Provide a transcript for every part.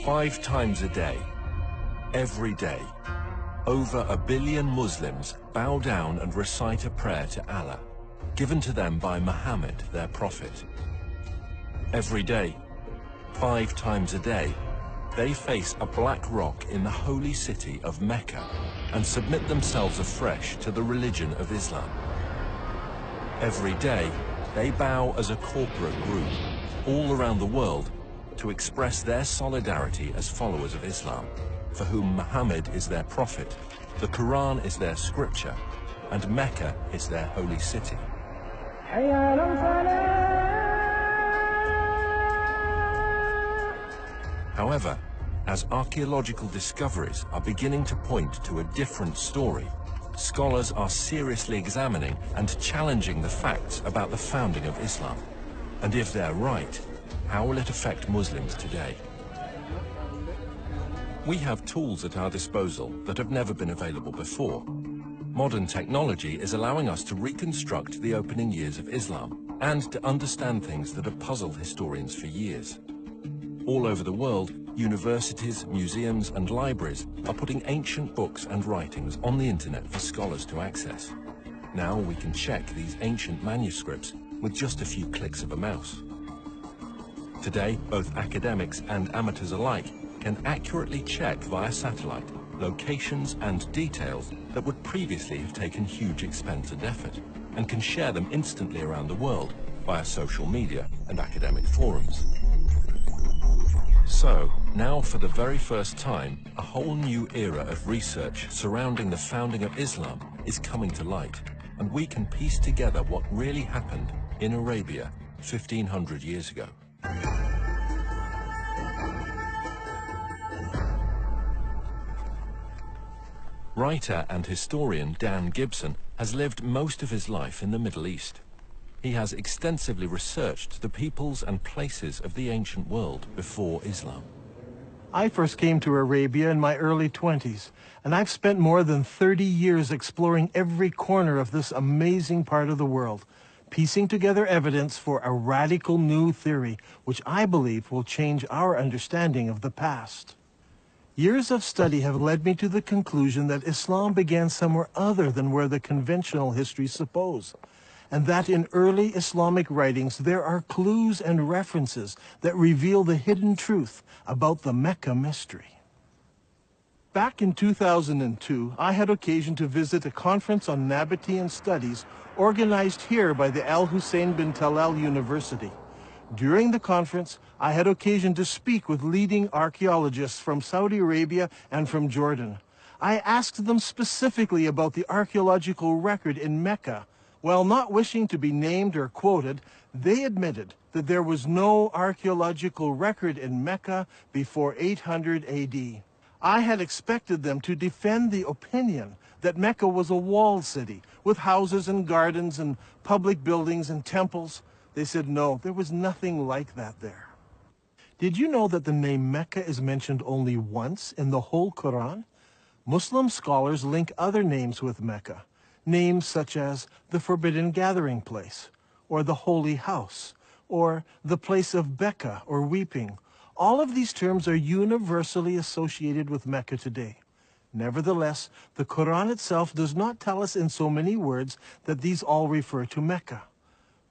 5 times a day, every day, over 1 billion Muslims bow down and recite a prayer to Allah, given to them by Muhammad, their prophet. Every day, 5 times a day, they face a black rock in the holy city of Mecca and submit themselves afresh to the religion of Islam. Every day, they bow as a corporate group all around the world to express their solidarity as followers of Islam, for whom Muhammad is their prophet, the Quran is their scripture, and Mecca is their holy city. However, as archaeological discoveries are beginning to point to a different story, scholars are seriously examining and challenging the facts about the founding of Islam. And if they're right, how will it affect Muslims today? We have tools at our disposal that have never been available before. Modern technology is allowing us to reconstruct the opening years of Islam and to understand things that have puzzled historians for years. All over the world, universities, museums, and libraries are putting ancient books and writings on the internet for scholars to access. Now we can check these ancient manuscripts with just a few clicks of a mouse. Today, both academics and amateurs alike can accurately check via satellite locations and details that would previously have taken huge expense and effort, and can share them instantly around the world via social media and academic forums. So, now for the very first time, a whole new era of research surrounding the founding of Islam is coming to light, and we can piece together what really happened in Arabia 1500 years ago. Writer and historian Dan Gibson has lived most of his life in the Middle East. He has extensively researched the peoples and places of the ancient world before Islam. I first came to Arabia in my early 20s, and I've spent more than 30 years exploring every corner of this amazing part of the world, piecing together evidence for a radical new theory, which I believe will change our understanding of the past. Years of study have led me to the conclusion that Islam began somewhere other than where the conventional histories suppose, and that in early Islamic writings there are clues and references that reveal the hidden truth about the Mecca mystery. Back in 2002, I had occasion to visit a conference on Nabatean studies organized here by the Al Hussein bin Talal University. During the conference, I had occasion to speak with leading archaeologists from Saudi Arabia and from Jordan. I asked them specifically about the archaeological record in Mecca. While not wishing to be named or quoted, they admitted that there was no archaeological record in Mecca before 800 AD. I had expected them to defend the opinion that Mecca was a walled city with houses and gardens and public buildings and temples. They said no, there was nothing like that there. Did you know that the name Mecca is mentioned only once in the whole Quran? Muslim scholars link other names with Mecca, names such as the Forbidden Gathering Place, or the Holy House, or the Place of Becca, or Weeping. All of these terms are universally associated with Mecca today. Nevertheless, the Quran itself does not tell us in so many words that these all refer to Mecca.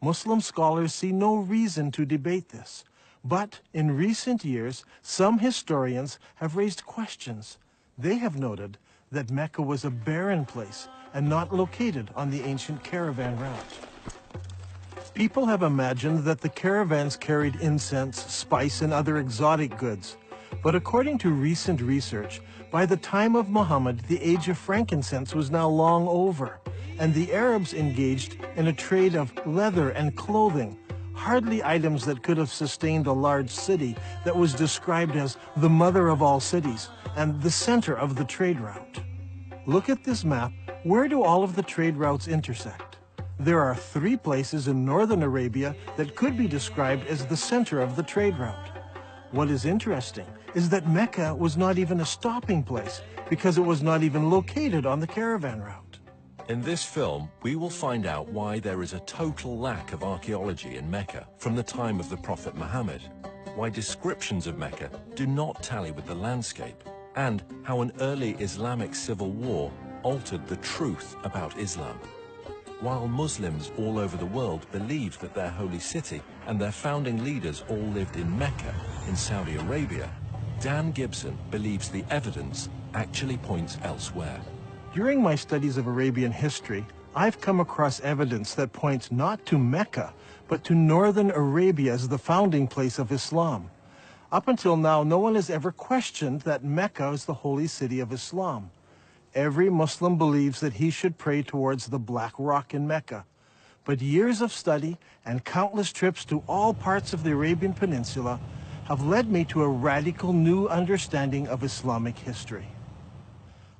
Muslim scholars see no reason to debate this, but in recent years, some historians have raised questions. They have noted that Mecca was a barren place and not located on the ancient caravan route. People have imagined that the caravans carried incense, spice, and other exotic goods. But according to recent research, by the time of Muhammad, the age of frankincense was now long over, and the Arabs engaged in a trade of leather and clothing, hardly items that could have sustained a large city that was described as the mother of all cities and the center of the trade route. Look at this map. Where do all of the trade routes intersect? There are 3 places in northern Arabia that could be described as the center of the trade route. What is interesting is that Mecca was not even a stopping place because it was not even located on the caravan route. In this film, we will find out why there is a total lack of archaeology in Mecca from the time of the Prophet Muhammad. why descriptions of Mecca do not tally with the landscape, and how an early Islamic civil war altered the truth about Islam. While Muslims all over the world believed that their holy city and their founding leaders all lived in Mecca, in Saudi Arabia, Dan Gibson believes the evidence actually points elsewhere. During my studies of Arabian history, I've come across evidence that points not to Mecca, but to northern Arabia as the founding place of Islam. Up until now, no one has ever questioned that Mecca is the holy city of Islam. Every Muslim believes that he should pray towards the Black Rock in Mecca. But years of study and countless trips to all parts of the Arabian Peninsula have led me to a radical new understanding of Islamic history.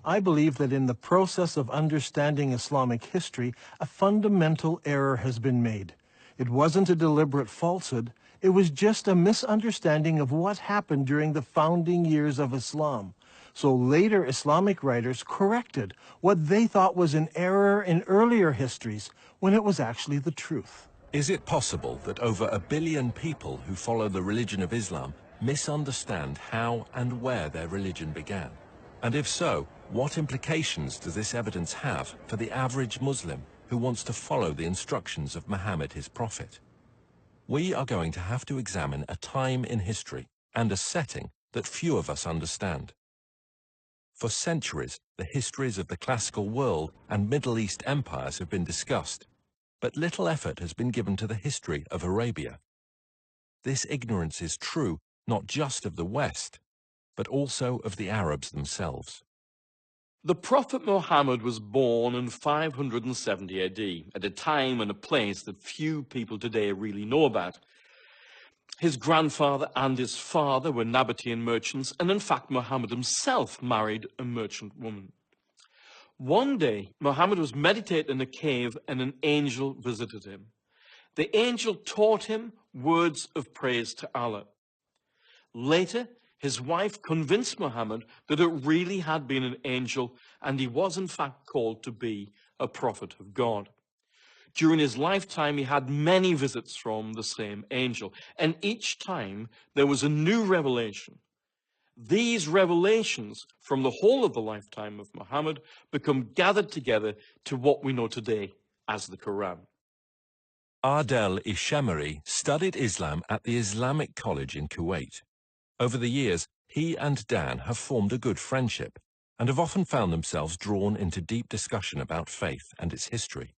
I believe that in the process of understanding Islamic history, a fundamental error has been made. It wasn't a deliberate falsehood, it was just a misunderstanding of what happened during the founding years of Islam. So later Islamic writers corrected what they thought was an error in earlier histories when it was actually the truth. Is it possible that over 1 billion people who follow the religion of Islam misunderstand how and where their religion began? And if so, what implications does this evidence have for the average Muslim who wants to follow the instructions of Muhammad, his prophet? We are going to have to examine a time in history and a setting that few of us understand. For centuries, the histories of the classical world and Middle East empires have been discussed, but little effort has been given to the history of Arabia. This ignorance is true not just of the West, but also of the Arabs themselves. The Prophet Muhammad was born in 570 AD, at a time and a place that few people today really know about. His grandfather and his father were Nabatean merchants, and in fact Muhammad himself married a merchant woman. One day, Muhammad was meditating in a cave and an angel visited him. The angel taught him words of praise to Allah. Later, his wife convinced Muhammad that it really had been an angel and he was in fact called to be a prophet of God. During his lifetime, he had many visits from the same angel, and each time there was a new revelation. These revelations from the whole of the lifetime of Muhammad become gathered together to what we know today as the Quran. Adel Ishamari studied Islam at the Islamic College in Kuwait. Over the years, he and Dan have formed a good friendship and have often found themselves drawn into deep discussion about faith and its history.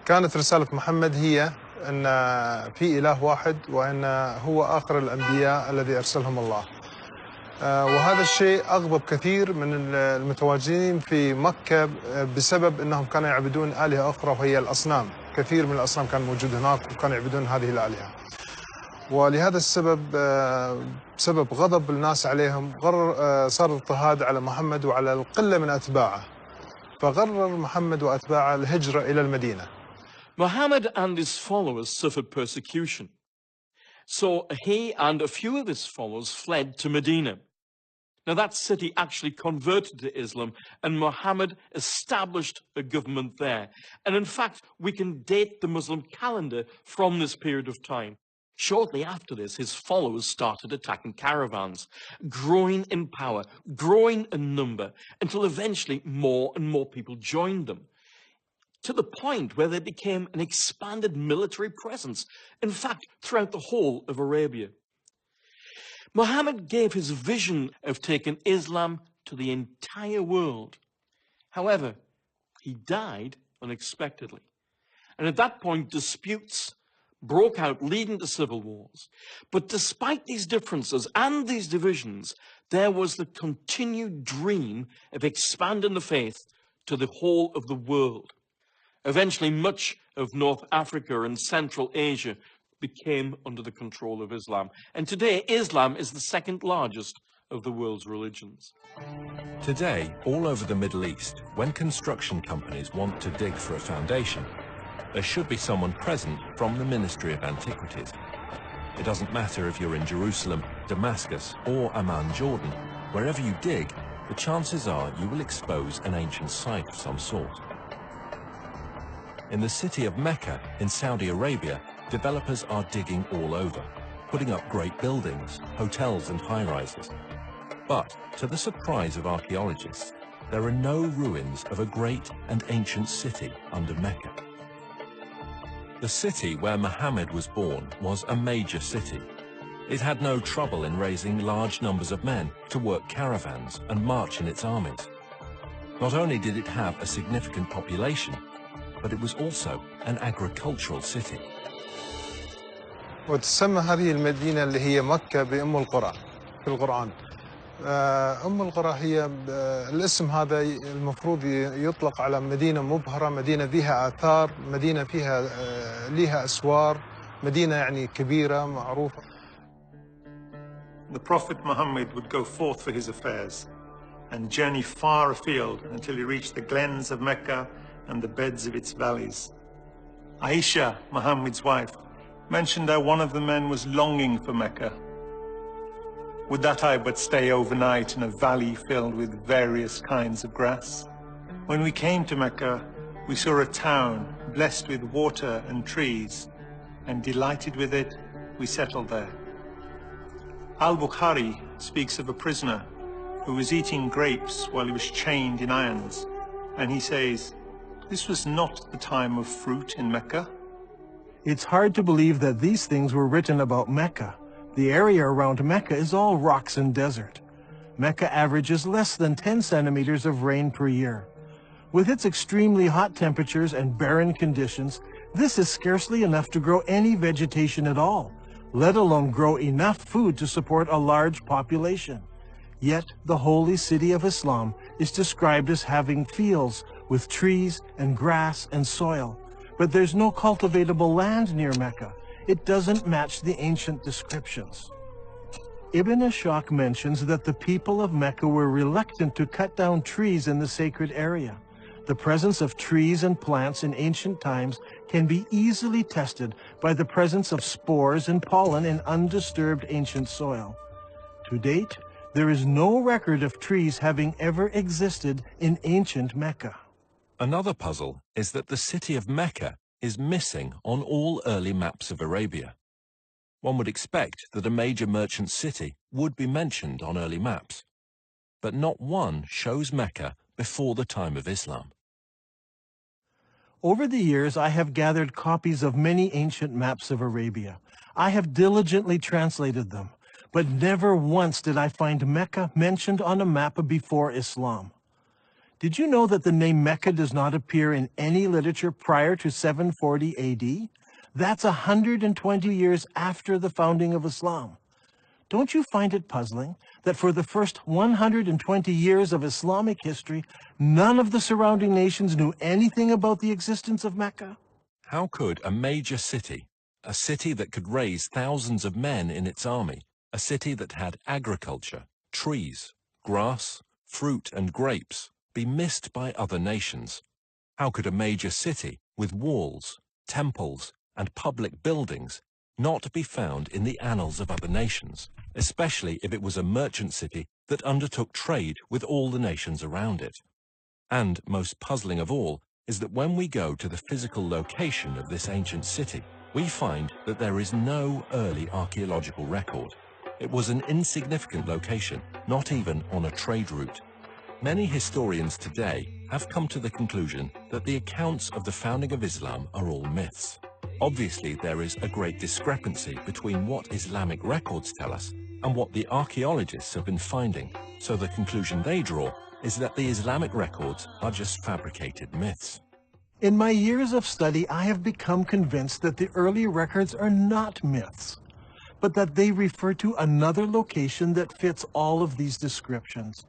كانت رسالة محمد هي أن في إله واحد وأن هو آخر الأنبياء الذي أرسلهم الله. وهذا الشيء أغضب كثير من المتواجدين في مكة بسبب أنهم كانوا يعبدون آلهة أخرى وهي الأصنام. كثير من الأصنام كان موجود هناك وكانوا يعبدون هذه الآلهة. ولهذا السبب بسبب غضب الناس عليهم صار اضطهاد على محمد وعلى القلة من أتباعه. فقرر محمد وأتباعه الهجرة إلى المدينة. Muhammad and his followers suffered persecution. So he and a few of his followers fled to Medina. Now that city actually converted to Islam and Muhammad established a government there. And in fact, we can date the Muslim calendar from this period of time. Shortly after this, his followers started attacking caravans, growing in power, growing in number, until eventually more and more people joined them, to the point where they became an expanded military presence, in fact, throughout the whole of Arabia. Muhammad gave his vision of taking Islam to the entire world. However, he died unexpectedly. And at that point, disputes broke out, leading to civil wars. But despite these differences and these divisions, there was the continued dream of expanding the faith to the whole of the world. Eventually, much of North Africa and Central Asia became under the control of Islam. And today, Islam is the second largest of the world's religions. Today, all over the Middle East, when construction companies want to dig for a foundation, there should be someone present from the Ministry of Antiquities. It doesn't matter if you're in Jerusalem, Damascus, or Amman, Jordan. Wherever you dig, the chances are you will expose an ancient site of some sort. In the city of Mecca in Saudi Arabia, developers are digging all over. putting up great buildings, hotels and high-rises. But, to the surprise of archaeologists, there are no ruins of a great and ancient city under Mecca. The city where Muhammad was born was a major city. It had no trouble in raising large numbers of men to work caravans and march in its armies. Not only did it have a significant population, but it was also an agricultural city. وتسمى هذه المدينة اللي هي مكة بأم القرى في القرآن. أم القرى هي الاسم هذا المفروض يطلق على مدينة مبهرة، مدينة فيها آثار، مدينة فيها ليها أسوار، مدينة يعني كبيرة معروفة. The Prophet Muhammad would go forth for his affairs and journey far afield until he reached the glens of Mecca and the beds of its valleys. Aisha, Muhammad's wife, mentioned how one of the men was longing for Mecca. Would that I but stay overnight in a valley filled with various kinds of grass? When we came to Mecca, we saw a town blessed with water and trees, and delighted with it, we settled there. Al-Bukhari speaks of a prisoner who was eating grapes while he was chained in irons, and he says, "This was not the time of fruit in Mecca." It's hard to believe that these things were written about Mecca. The area around Mecca is all rocks and desert. Mecca averages less than 10 centimeters of rain per year. With its extremely hot temperatures and barren conditions, this is scarcely enough to grow any vegetation at all, let alone grow enough food to support a large population. Yet the holy city of Islam is described as having fields with trees and grass and soil. But there's no cultivatable land near Mecca. It doesn't match the ancient descriptions. Ibn Ishaq mentions that the people of Mecca were reluctant to cut down trees in the sacred area. The presence of trees and plants in ancient times can be easily tested by the presence of spores and pollen in undisturbed ancient soil. To date, there is no record of trees having ever existed in ancient Mecca. Another puzzle is that the city of Mecca is missing on all early maps of Arabia. One would expect that a major merchant city would be mentioned on early maps, but not one shows Mecca before the time of Islam. Over the years, I have gathered copies of many ancient maps of Arabia. I have diligently translated them, but never once did I find Mecca mentioned on a map before Islam. Did you know that the name Mecca does not appear in any literature prior to 740 AD? That's 120 years after the founding of Islam. Don't you find it puzzling that for the first 120 years of Islamic history, none of the surrounding nations knew anything about the existence of Mecca? How could a major city, a city that could raise thousands of men in its army, a city that had agriculture, trees, grass, fruit and grapes, be missed by other nations? How could a major city with walls, temples, and public buildings not be found in the annals of other nations, especially if it was a merchant city that undertook trade with all the nations around it? And most puzzling of all is that when we go to the physical location of this ancient city, we find that there is no early archaeological record. It was an insignificant location, not even on a trade route. Many historians today have come to the conclusion that the accounts of the founding of Islam are all myths. Obviously, there is a great discrepancy between what Islamic records tell us and what the archaeologists have been finding, so the conclusion they draw is that the Islamic records are just fabricated myths. In my years of study, I have become convinced that the early records are not myths, but that they refer to another location that fits all of these descriptions.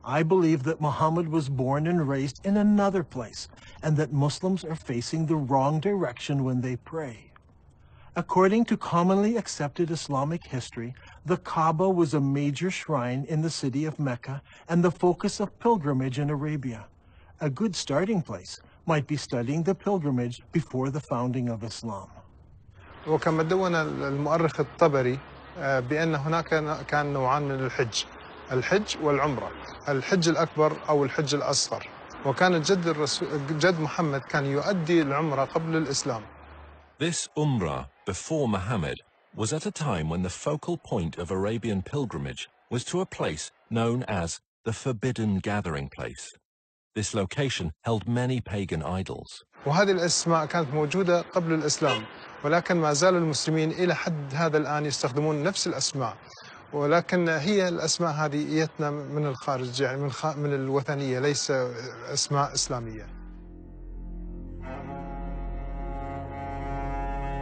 I believe that Muhammad was born and raised in another place, and that Muslims are facing the wrong direction when they pray. According to commonly accepted Islamic history, the Kaaba was a major shrine in the city of Mecca and the focus of pilgrimage in Arabia. A good starting place might be studying the pilgrimage before the founding of Islam. وكما دون المؤرخ الطبري بأن هناك كان نوعان من الحج والعمرة. الحج الأكبر أو الحج الأصغر، وكان جد محمد كان يؤدي العمرة قبل الإسلام. This Umrah before Muhammad was at a time when the focal point of Arabian pilgrimage was to a place known as the Forbidden Gathering Place. This location held many pagan idols. وهذه الأسماء كانت موجودة قبل الإسلام، ولكن ما زال المسلمين إلى حد هذا الآن يستخدمون نفس الأسماء، ولكن هي الأسماء هذه إيتنا من الخارج، يعني من الوثنية، ليس أسماء إسلامية.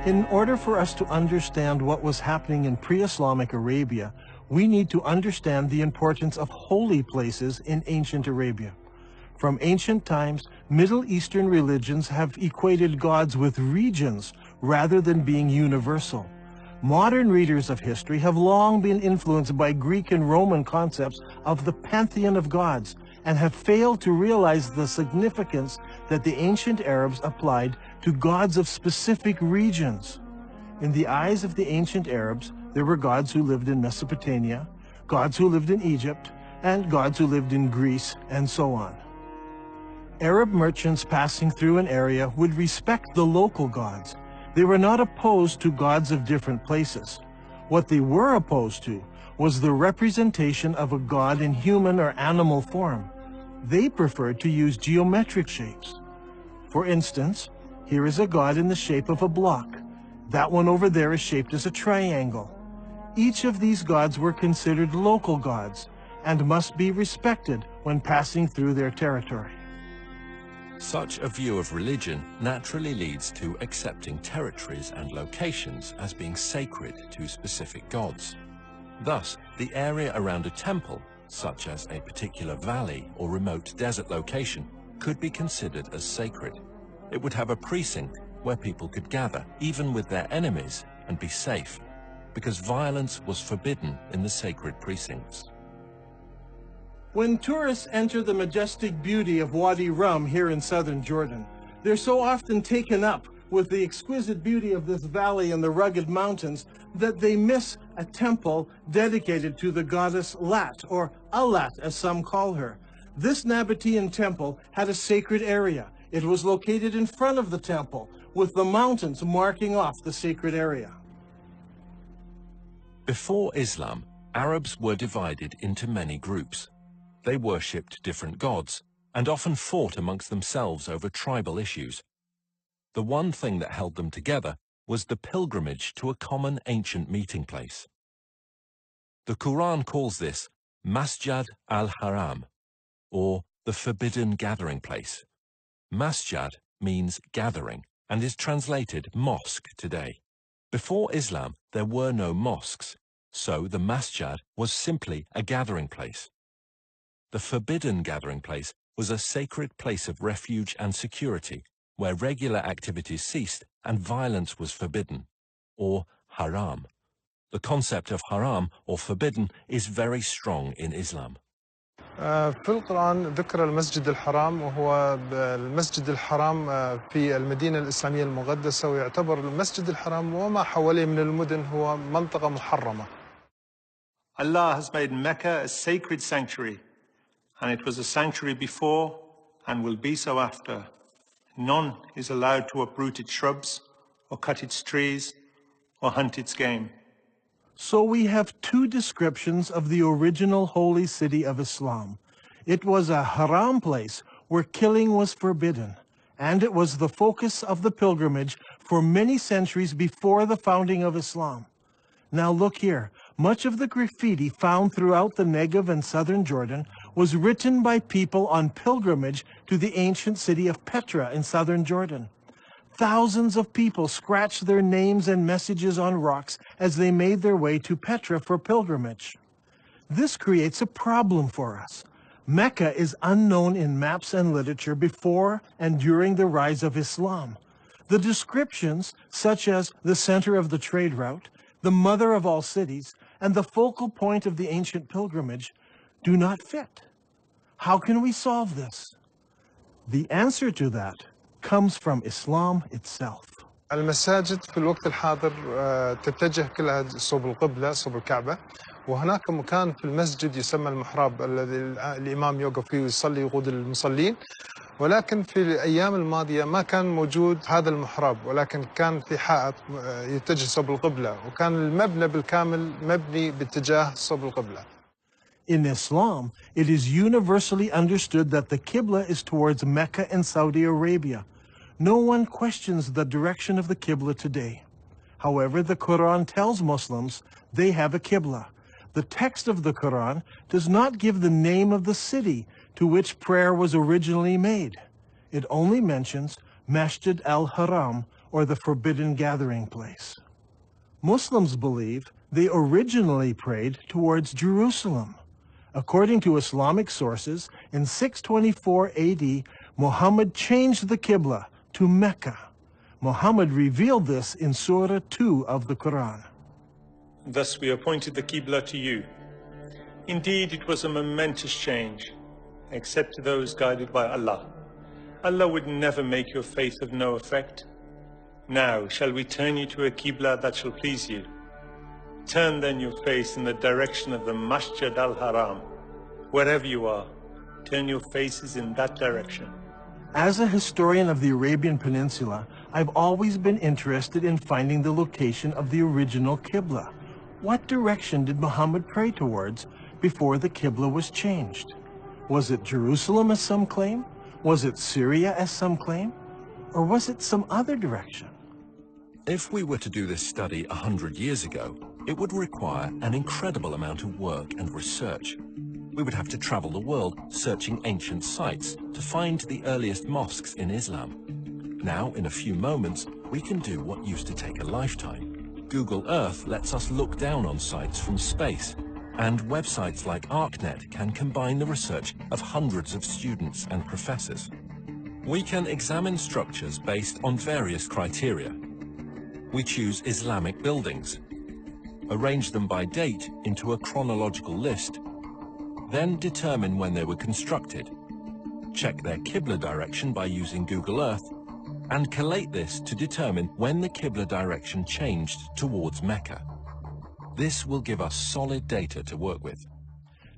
In order for us to understand what was happening in pre-Islamic Arabia, we need to understand the importance of holy places in ancient Arabia. From ancient times, Middle Eastern religions have equated gods with regions rather than being universal. Modern readers of history have long been influenced by Greek and Roman concepts of the pantheon of gods and have failed to realize the significance that the ancient Arabs applied to gods of specific regions. In the eyes of the ancient Arabs, there were gods who lived in Mesopotamia, gods who lived in Egypt, and gods who lived in Greece, and so on. Arab merchants passing through an area would respect the local gods. They were not opposed to gods of different places. What they were opposed to was the representation of a god in human or animal form. They preferred to use geometric shapes. For instance, here is a god in the shape of a block. That one over there is shaped as a triangle. Each of these gods were considered local gods and must be respected when passing through their territory. Such a view of religion naturally leads to accepting territories and locations as being sacred to specific gods. Thus, the area around a temple, such as a particular valley or remote desert location, could be considered as sacred. It would have a precinct where people could gather, even with their enemies, and be safe, because violence was forbidden in the sacred precincts. When tourists enter the majestic beauty of Wadi Rum here in southern Jordan, they're so often taken up with the exquisite beauty of this valley and the rugged mountains that they miss a temple dedicated to the goddess Lat, or Alat as some call her. This Nabatean temple had a sacred area. It was located in front of the temple, with the mountains marking off the sacred area. Before Islam, Arabs were divided into many groups. They worshipped different gods and often fought amongst themselves over tribal issues. The one thing that held them together was the pilgrimage to a common ancient meeting place. The Quran calls this Masjid al-Haram, or the Forbidden Gathering Place. Masjid means gathering and is translated mosque today. Before Islam, there were no mosques, so the masjid was simply a gathering place. The Forbidden Gathering Place was a sacred place of refuge and security, where regular activities ceased and violence was forbidden, or haram. The concept of haram, or forbidden, is very strong in Islam. في القرآن ذكر المسجد الحرام، وهو المسجد الحرام في المدينة الإسلامية المقدسة، ويعتبر المسجد الحرام وما حواليه من المدن هو منطقة محرمة. Allah has made Mecca a sacred sanctuary, and it was a sanctuary before and will be so after. None is allowed to uproot its shrubs or cut its trees or hunt its game. So we have two descriptions of the original holy city of Islam. It was a haram place where killing was forbidden, and it was the focus of the pilgrimage for many centuries before the founding of Islam. Now look here, much of the graffiti found throughout the Negev and southern Jordan was written by people on pilgrimage to the ancient city of Petra in southern Jordan. Thousands of people scratched their names and messages on rocks as they made their way to Petra for pilgrimage. This creates a problem for us. Mecca is unknown in maps and literature before and during the rise of Islam. The descriptions, such as the center of the trade route, the mother of all cities, and the focal point of the ancient pilgrimage, do not fit. How can we solve this? The answer to that comes from Islam itself. المساجد في الوقت الحاضر تتجه كلها صوب القبلة، صوب الكعبة، وهناك مكان في المسجد يسمى المحراب الذي الإمام يوقف فيه ويصلي يقود المصلين، ولكن في الأيام الماضية ما كان موجود هذا المحراب، ولكن كان في حائط يتجه صوب القبلة، وكان المبنى بالكامل مبني باتجاه صوب القبلة. In Islam, it is universally understood that the Qibla is towards Mecca and Saudi Arabia. No one questions the direction of the Qibla today. However, the Quran tells Muslims they have a Qibla. The text of the Quran does not give the name of the city to which prayer was originally made. It only mentions Masjid al-Haram, or the forbidden gathering place. Muslims believe they originally prayed towards Jerusalem. According to Islamic sources, in 624 AD, Muhammad changed the Qibla to Mecca. Muhammad revealed this in Surah 2 of the Quran. Thus we appointed the Qibla to you. Indeed, it was a momentous change, except to those guided by Allah. Allah would never make your faith of no effect. Now, shall we turn you to a Qibla that shall please you? Turn then your face in the direction of the Masjid al-Haram. Wherever you are, turn your faces in that direction. As a historian of the Arabian Peninsula, I've always been interested in finding the location of the original Qibla. What direction did Muhammad pray towards before the Qibla was changed? Was it Jerusalem as some claim? Was it Syria as some claim? Or was it some other direction? If we were to do this study 100 years ago, it would require an incredible amount of work and research. We would have to travel the world searching ancient sites to find the earliest mosques in Islam. Now, in a few moments, we can do what used to take a lifetime. Google Earth lets us look down on sites from space, and websites like ArcNet can combine the research of hundreds of students and professors. We can examine structures based on various criteria. We choose Islamic buildings, arrange them by date into a chronological list, then determine when they were constructed, check their Qibla direction by using Google Earth, and collate this to determine when the Qibla direction changed towards Mecca. This will give us solid data to work with.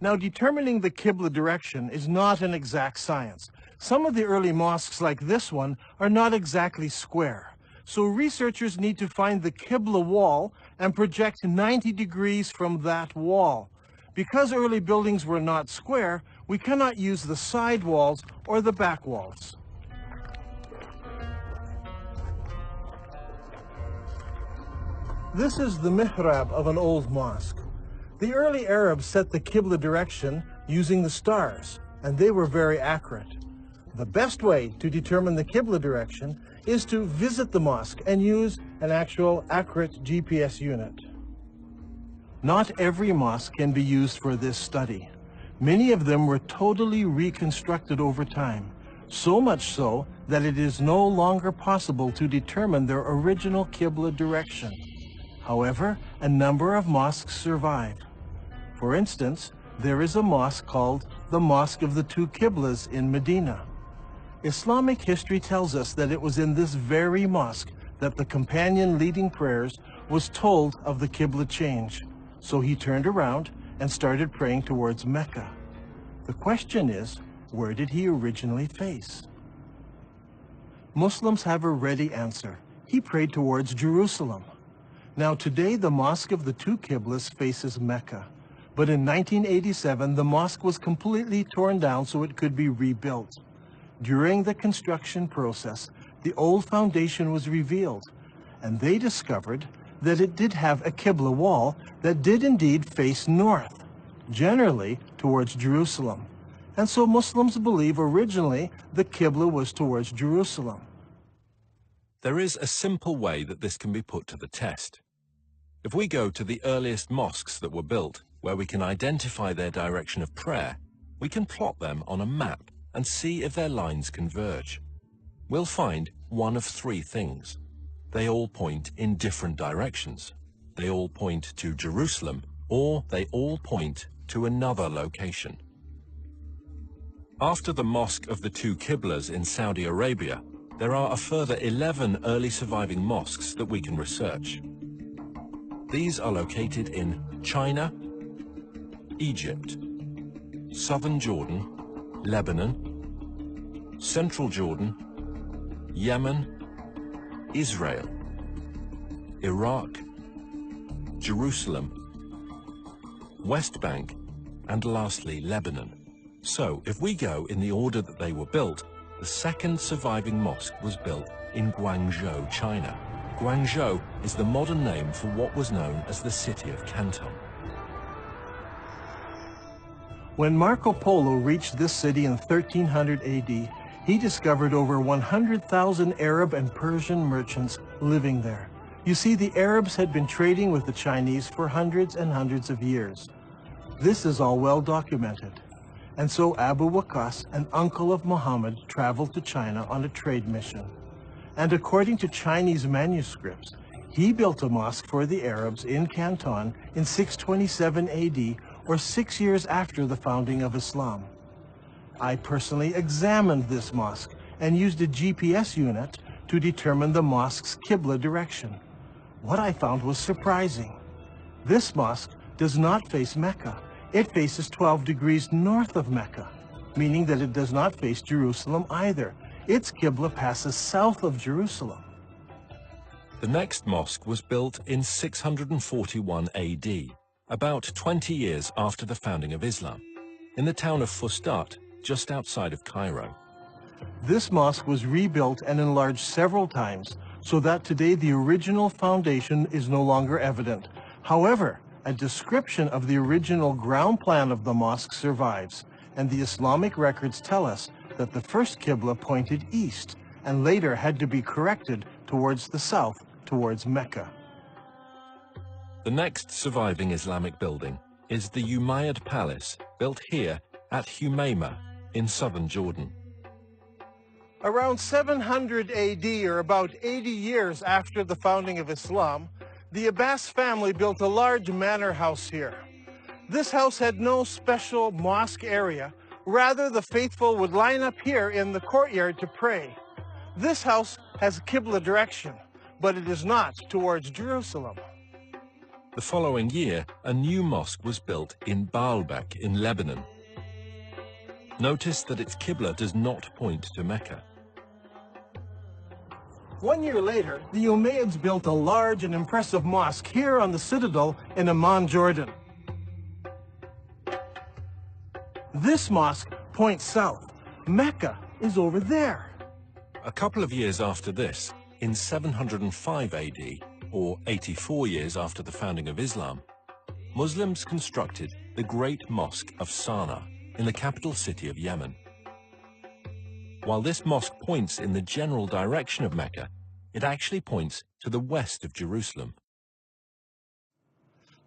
Now, determining the Qibla direction is not an exact science. Some of the early mosques like this one are not exactly square. So researchers need to find the Qibla wall and project 90 degrees from that wall. Because early buildings were not square, we cannot use the side walls or the back walls. This is the mihrab of an old mosque. The early Arabs set the Qibla direction using the stars, and they were very accurate. The best way to determine the Qibla direction is to visit the mosque and use an actual accurate GPS unit. Not every mosque can be used for this study. Many of them were totally reconstructed over time, so much so that it is no longer possible to determine their original Qibla direction. However, a number of mosques survive. For instance, there is a mosque called the Mosque of the Two Qiblas in Medina. Islamic history tells us that it was in this very mosque that the companion leading prayers was told of the Qibla change. So he turned around and started praying towards Mecca. The question is, where did he originally face? Muslims have a ready answer. He prayed towards Jerusalem. Now today the Mosque of the Two Qiblas faces Mecca. But in 1987, the mosque was completely torn down so it could be rebuilt. During the construction process, the old foundation was revealed, and they discovered that it did have a Qibla wall that did indeed face north, generally towards Jerusalem. And so Muslims believe originally the Qibla was towards Jerusalem. There is a simple way that this can be put to the test. If we go to the earliest mosques that were built, where we can identify their direction of prayer, we can plot them on a map and see if their lines converge. We'll find one of three things. They all point in different directions. They all point to Jerusalem, or they all point to another location. After the Mosque of the Two Qiblas in Saudi Arabia, there are a further 11 early surviving mosques that we can research. These are located in China, Egypt, southern Jordan, Lebanon, Central Jordan, Yemen, Israel, Iraq, Jerusalem, West Bank, and lastly Lebanon. So, if we go in the order that they were built, the second surviving mosque was built in Guangzhou, China. Guangzhou is the modern name for what was known as the city of Canton. When Marco Polo reached this city in 1300 AD, he discovered over 100,000 Arab and Persian merchants living there. You see, the Arabs had been trading with the Chinese for hundreds and hundreds of years. This is all well documented. And so Abu Waqas, an uncle of Muhammad, traveled to China on a trade mission. And according to Chinese manuscripts, he built a mosque for the Arabs in Canton in 627 AD, or 6 years after the founding of Islam. I personally examined this mosque and used a GPS unit to determine the mosque's Qibla direction. What I found was surprising. This mosque does not face Mecca. It faces 12 degrees north of Mecca, meaning that it does not face Jerusalem either. Its Qibla passes south of Jerusalem. The next mosque was built in 641 AD, about 20 years after the founding of Islam, in the town of Fustat, just outside of Cairo. This mosque was rebuilt and enlarged several times, so that today the original foundation is no longer evident. However, a description of the original ground plan of the mosque survives, and the Islamic records tell us that the first Qibla pointed east and later had to be corrected towards the south, towards Mecca. The next surviving Islamic building is the Umayyad Palace, built here at Humayma in southern Jordan. Around 700 AD, or about 80 years after the founding of Islam, the Abbas family built a large manor house here. This house had no special mosque area. Rather, the faithful would line up here in the courtyard to pray. This house has Qibla direction, but it is not towards Jerusalem. The following year, a new mosque was built in Baalbek in Lebanon. Notice that its Qibla does not point to Mecca. 1 year later, the Umayyads built a large and impressive mosque here on the citadel in Amman, Jordan. This mosque points south. Mecca is over there. A couple of years after this, in 705 AD, or 84 years after the founding of Islam, Muslims constructed the Great Mosque of Sana'a in the capital city of Yemen. While this mosque points in the general direction of Mecca, it actually points to the west of Jerusalem.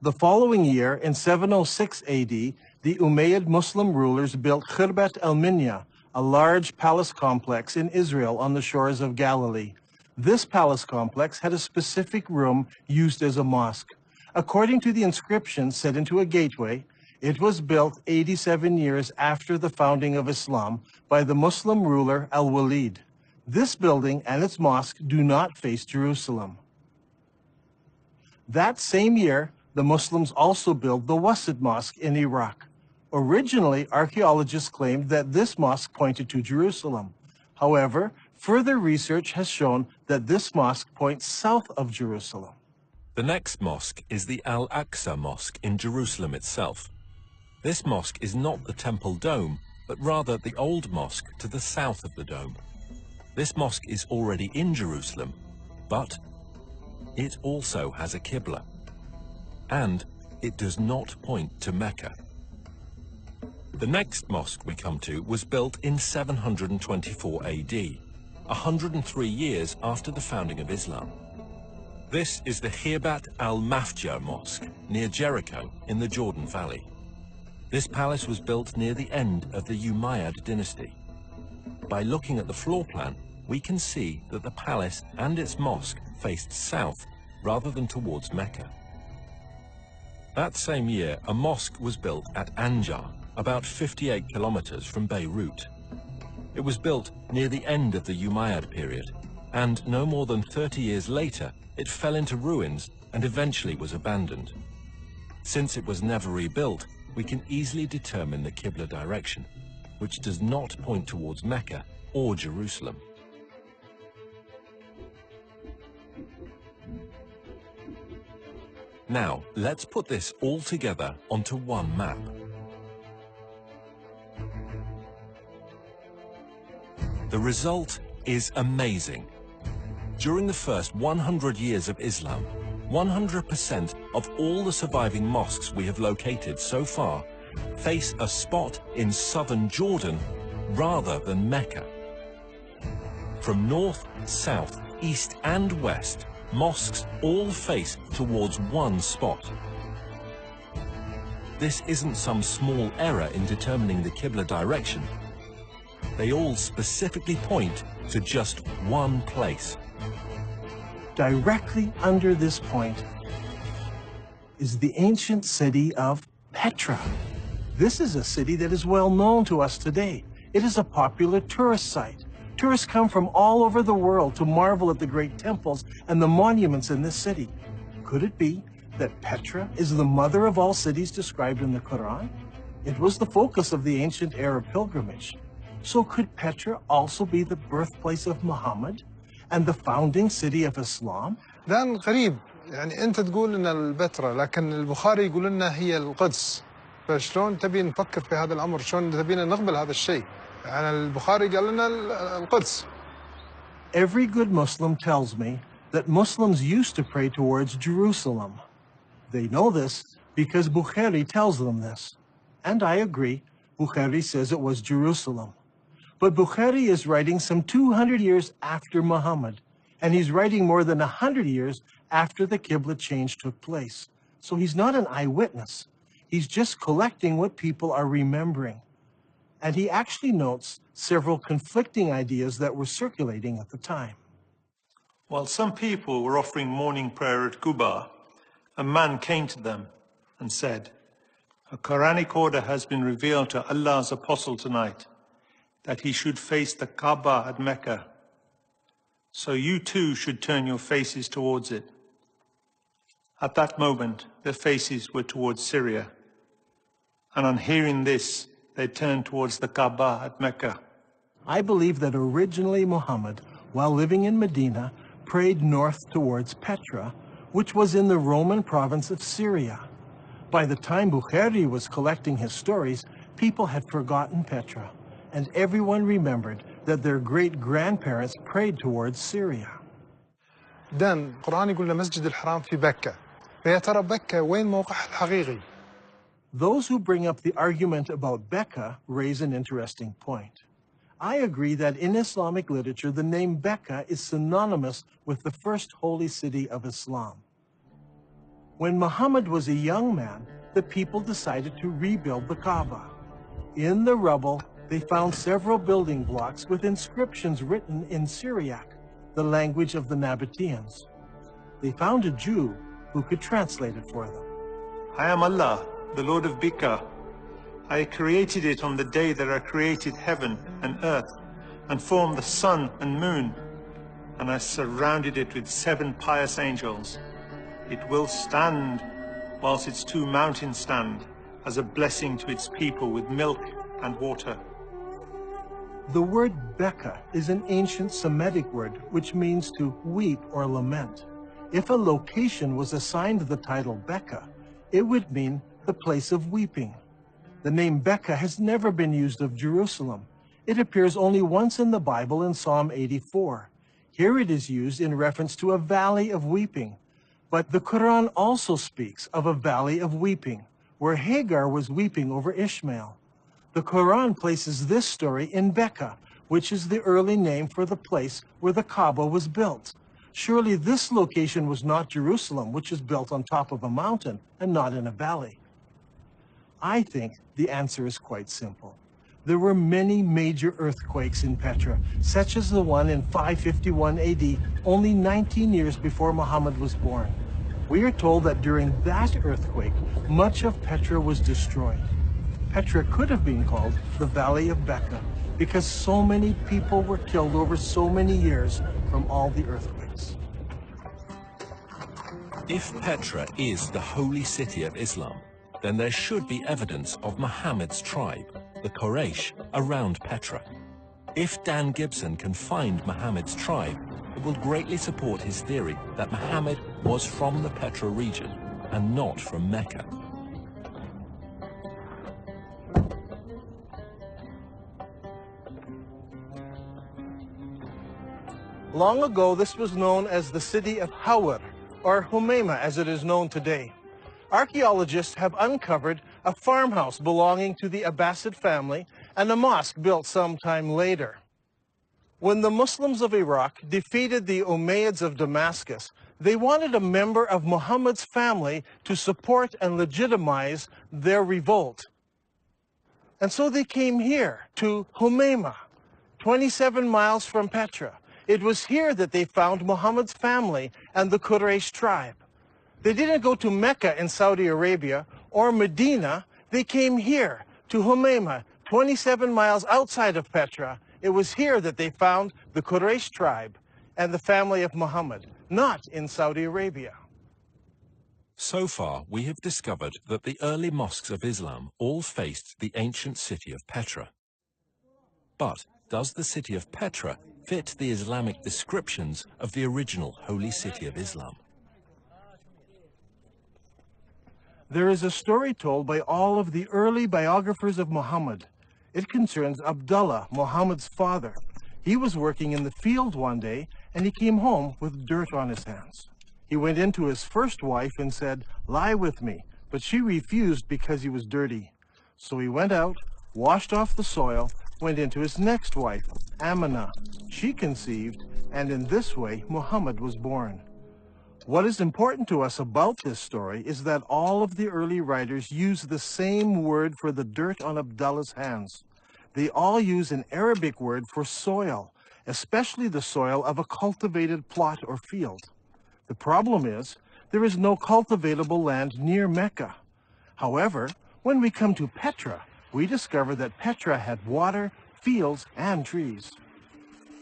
The following year, in 706 AD, the Umayyad Muslim rulers built Khirbat al-Minya, a large palace complex in Israel on the shores of Galilee. This palace complex had a specific room used as a mosque. According to the inscription set into a gateway, it was built 87 years after the founding of Islam by the Muslim ruler Al-Walid. This building and its mosque do not face Jerusalem. That same year, the Muslims also built the Wasit Mosque in Iraq. Originally, archaeologists claimed that this mosque pointed to Jerusalem. However, further research has shown that this mosque points south of Jerusalem. The next mosque is the Al-Aqsa Mosque in Jerusalem itself. This mosque is not the temple dome, but rather the old mosque to the south of the dome. This mosque is already in Jerusalem, but it also has a Qibla, and it does not point to Mecca. The next mosque we come to was built in 724 AD, 103 years after the founding of Islam. This is the Khirbat al-Mafja Mosque near Jericho in the Jordan Valley. This palace was built near the end of the Umayyad dynasty. By looking at the floor plan, we can see that the palace and its mosque faced south rather than towards Mecca. That same year, a mosque was built at Anjar, about 58 kilometers from Beirut. It was built near the end of the Umayyad period, and no more than 30 years later, it fell into ruins and eventually was abandoned. Since it was never rebuilt, we can easily determine the Qibla direction. which does not point towards Mecca or Jerusalem. Now, let's put this all together onto one map. The result is amazing. During the first 100 years of Islam, 100% of all the surviving mosques we have located so far face a spot in southern Jordan rather than Mecca. From north, south, east and west, mosques all face towards one spot. This isn't some small error in determining the Qibla direction. They all specifically point to just one place. Directly under this point is the ancient city of Petra. This is a city that is well known to us today. It is a popular tourist site. Tourists come from all over the world to marvel at the great temples and the monuments in this city. Could it be that Petra is the mother of all cities described in the Quran? It was the focus of the ancient Arab pilgrimage. So could Petra also be the birthplace of Muhammad and the founding city of Islam? الآن غريب، يعني أنت تقول إن البتراء لكن البخاري يقول لنا هي القدس، فشلون تبي نفكر في هذا الأمر؟ شلون تبينا نقبل هذا الشيء؟ يعني البخاري قال لنا القدس. Every good Muslim tells me that Muslims used to pray towards Jerusalem. They know this because Bukhari tells them this. And I agree, Bukhari says it was Jerusalem. But Bukhari is writing some 200 years after Muhammad, and he's writing more than 100 years after the Qibla change took place. So he's not an eyewitness. He's just collecting what people are remembering. And he actually notes several conflicting ideas that were circulating at the time. While some people were offering morning prayer at Quba, a man came to them and said, "A Quranic order has been revealed to Allah's apostle tonight, that he should face the Kaaba at Mecca. So you too should turn your faces towards it." At that moment, their faces were towards Syria. And on hearing this, they turned towards the Kaaba at Mecca. I believe that originally Muhammad, while living in Medina, prayed north towards Petra, which was in the Roman province of Syria. By the time Bukhari was collecting his stories, people had forgotten Petra, and everyone remembered that their great-grandparents prayed towards Syria. دان القرآن يقول لنا مسجد الحرام في مكة، فيا ترى مكة وين موقعها الحقيقي؟ Those who bring up the argument about Becca raise an interesting point. I agree that in Islamic literature, the name Becca is synonymous with the first holy city of Islam. When Muhammad was a young man, the people decided to rebuild the Kaaba. In the rubble, they found several building blocks with inscriptions written in Syriac, the language of the Nabateans. They found a Jew who could translate it for them. "I am Allah, the Lord of Mecca. I created it on the day that I created heaven and earth, and formed the sun and moon, and I surrounded it with 7 pious angels. It will stand whilst its 2 mountains stand, as a blessing to its people with milk and water." The word Becca is an ancient Semitic word which means to weep or lament. If a location was assigned the title Becca, it would mean the place of weeping. The name Becca has never been used of Jerusalem. It appears only once in the Bible in Psalm 84. Here it is used in reference to a valley of weeping. But the Quran also speaks of a valley of weeping, where Hagar was weeping over Ishmael. The Quran places this story in Becca, which is the early name for the place where the Kaaba was built. Surely this location was not Jerusalem, which is built on top of a mountain and not in a valley. I think the answer is quite simple. There were many major earthquakes in Petra, such as the one in 551 AD, only 19 years before Muhammad was born. We are told that during that earthquake, much of Petra was destroyed. Petra could have been called the Valley of Becca because so many people were killed over so many years from all the earthquakes. If Petra is the holy city of Islam, then there should be evidence of Muhammad's tribe. the Quraysh, around Petra. If Dan Gibson can find Muhammad's tribe, it will greatly support his theory that Muhammad was from the Petra region and not from Mecca. Long ago, this was known as the city of Hawar, or Humayma as it is known today. Archaeologists have uncovered a farmhouse belonging to the Abbasid family and a mosque built sometime later. When the Muslims of Iraq defeated the Umayyads of Damascus, they wanted a member of Muhammad's family to support and legitimize their revolt. And so they came here to Humayma, 27 miles from Petra. It was here that they found Muhammad's family and the Quraysh tribe. They didn't go to Mecca in Saudi Arabia or Medina. They came here to Humayma, 27 miles outside of Petra. It was here that they found the Quraysh tribe and the family of Muhammad, not in Saudi Arabia. So far, we have discovered that the early mosques of Islam all faced the ancient city of Petra. But does the city of Petra fit the Islamic descriptions of the original holy city of Islam? There is a story told by all of the early biographers of Muhammad. It concerns Abdullah, Muhammad's father. He was working in the field one day and he came home with dirt on his hands. He went into his first wife and said, "Lie with me," but she refused because he was dirty. So he went out, washed off the soil, went into his next wife, Amina. She conceived, and in this way Muhammad was born. What is important to us about this story is that all of the early writers use the same word for the dirt on Abdullah's hands. They all use an Arabic word for soil, especially the soil of a cultivated plot or field. The problem is, there is no cultivatable land near Mecca. However, when we come to Petra, we discover that Petra had water, fields, and trees.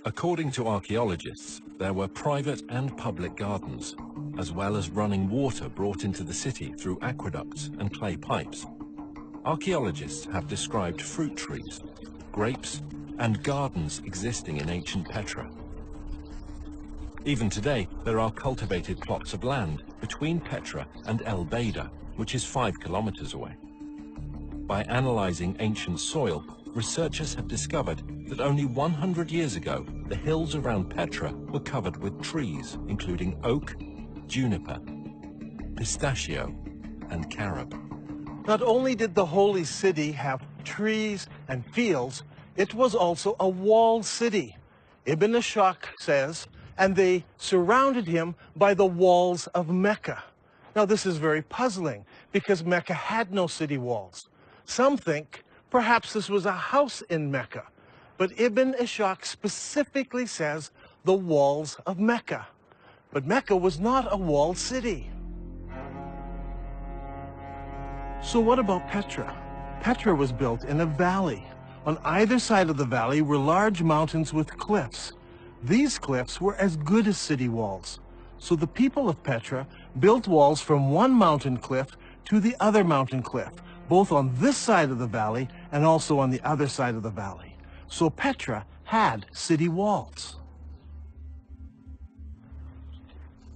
According to archaeologists, there were private and public gardens, as well as running water brought into the city through aqueducts and clay pipes. Archaeologists have described fruit trees, grapes, and gardens existing in ancient Petra. Even today, there are cultivated plots of land between Petra and El Beida, which is 5 kilometers away. By analyzing ancient soil, researchers have discovered that only 100 years ago, the hills around Petra were covered with trees, including oak, juniper, pistachio, and carob. Not only did the holy city have trees and fields, it was also a walled city. Ibn Ishaq says, and they surrounded him by the walls of Mecca. Now this is very puzzling because Mecca had no city walls. Some think perhaps this was a house in Mecca, but Ibn Ishaq specifically says the walls of Mecca. But Mecca was not a walled city. So what about Petra? Petra was built in a valley. On either side of the valley were large mountains with cliffs. These cliffs were as good as city walls. So the people of Petra built walls from one mountain cliff to the other mountain cliff, both on this side of the valley and also on the other side of the valley. So Petra had city walls.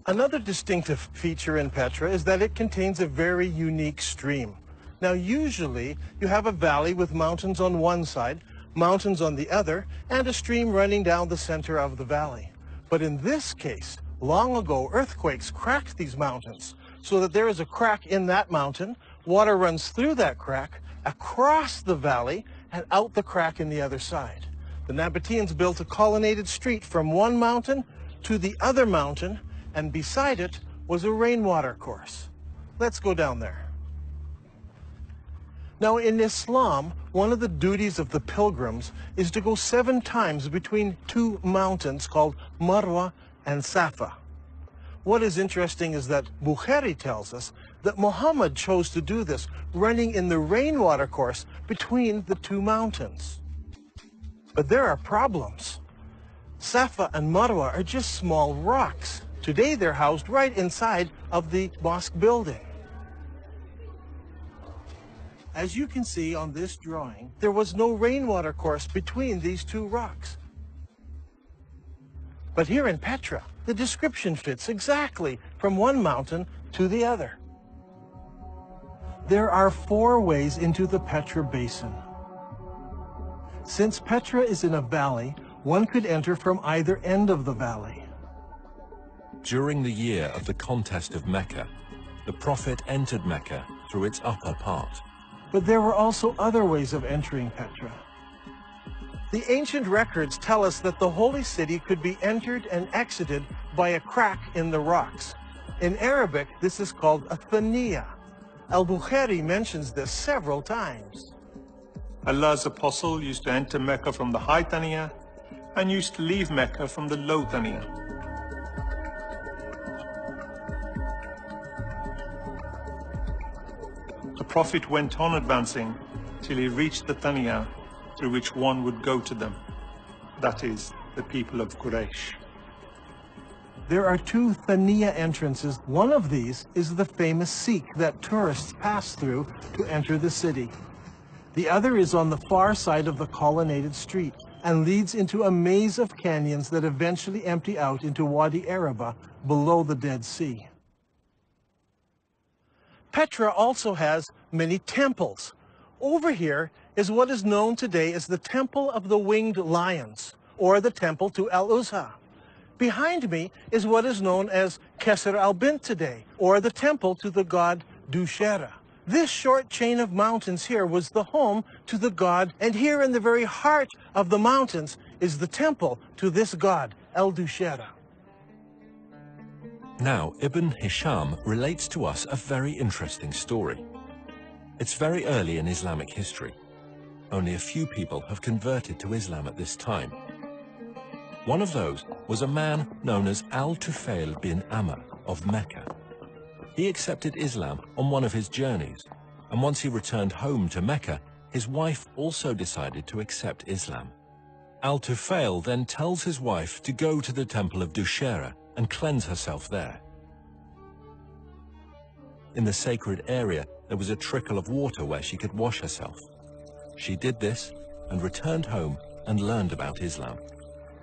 Another distinctive feature in Petra is that it contains a very unique stream. Now usually you have a valley with mountains on one side, mountains on the other, and a stream running down the center of the valley. But in this case, long ago earthquakes cracked these mountains so that there is a crack in that mountain, water runs through that crack, across the valley, and out the crack in the other side. The Nabateans built a colonnaded street from one mountain to the other mountain, and beside it was a rainwater course. Let's go down there. Now in Islam, one of the duties of the pilgrims is to go 7 times between 2 mountains called Marwa and Safa. What is interesting is that Bukhari tells us that Muhammad chose to do this, running in the rainwater course between the 2 mountains. But there are problems. Safa and Marwa are just small rocks. Today they're housed right inside of the mosque building. As you can see on this drawing, there was no rainwater course between these two rocks. But here in Petra, the description fits exactly from one mountain to the other. There are 4 ways into the Petra Basin. Since Petra is in a valley, one could enter from either end of the valley. During the year of the contest of Mecca, the Prophet entered Mecca through its upper part. But there were also other ways of entering Petra. The ancient records tell us that the holy city could be entered and exited by a crack in the rocks. In Arabic, this is called a thaniya. Al-Bukhari mentions this several times. Allah's apostle used to enter Mecca from the high Thaniya and used to leave Mecca from the low Thaniya. The Prophet went on advancing till he reached the Thaniya through which one would go to them, that is, the people of Quraysh. There are 2 Thaniya entrances. One of these is the famous Sikh that tourists pass through to enter the city. The other is on the far side of the colonnaded street and leads into a maze of canyons that eventually empty out into Wadi Araba below the Dead Sea. Petra also has many temples. Over here is what is known today as the Temple of the Winged Lions, or the Temple to Al-Uzza. Behind me is what is known as Qasr al-Bint today, or the temple to the god Dushera. This short chain of mountains here was the home to the god, and here in the very heart of the mountains is the temple to this god, El-Dushera. Now, Ibn Hisham relates to us a very interesting story. It's very early in Islamic history. Only a few people have converted to Islam at this time. One of those was a man known as Al-Tufail bin Amr of Mecca. He accepted Islam on one of his journeys, and once he returned home to Mecca, his wife also decided to accept Islam. Al-Tufail then tells his wife to go to the temple of Dushera and cleanse herself there. In the sacred area, there was a trickle of water where she could wash herself. She did this and returned home and learned about Islam.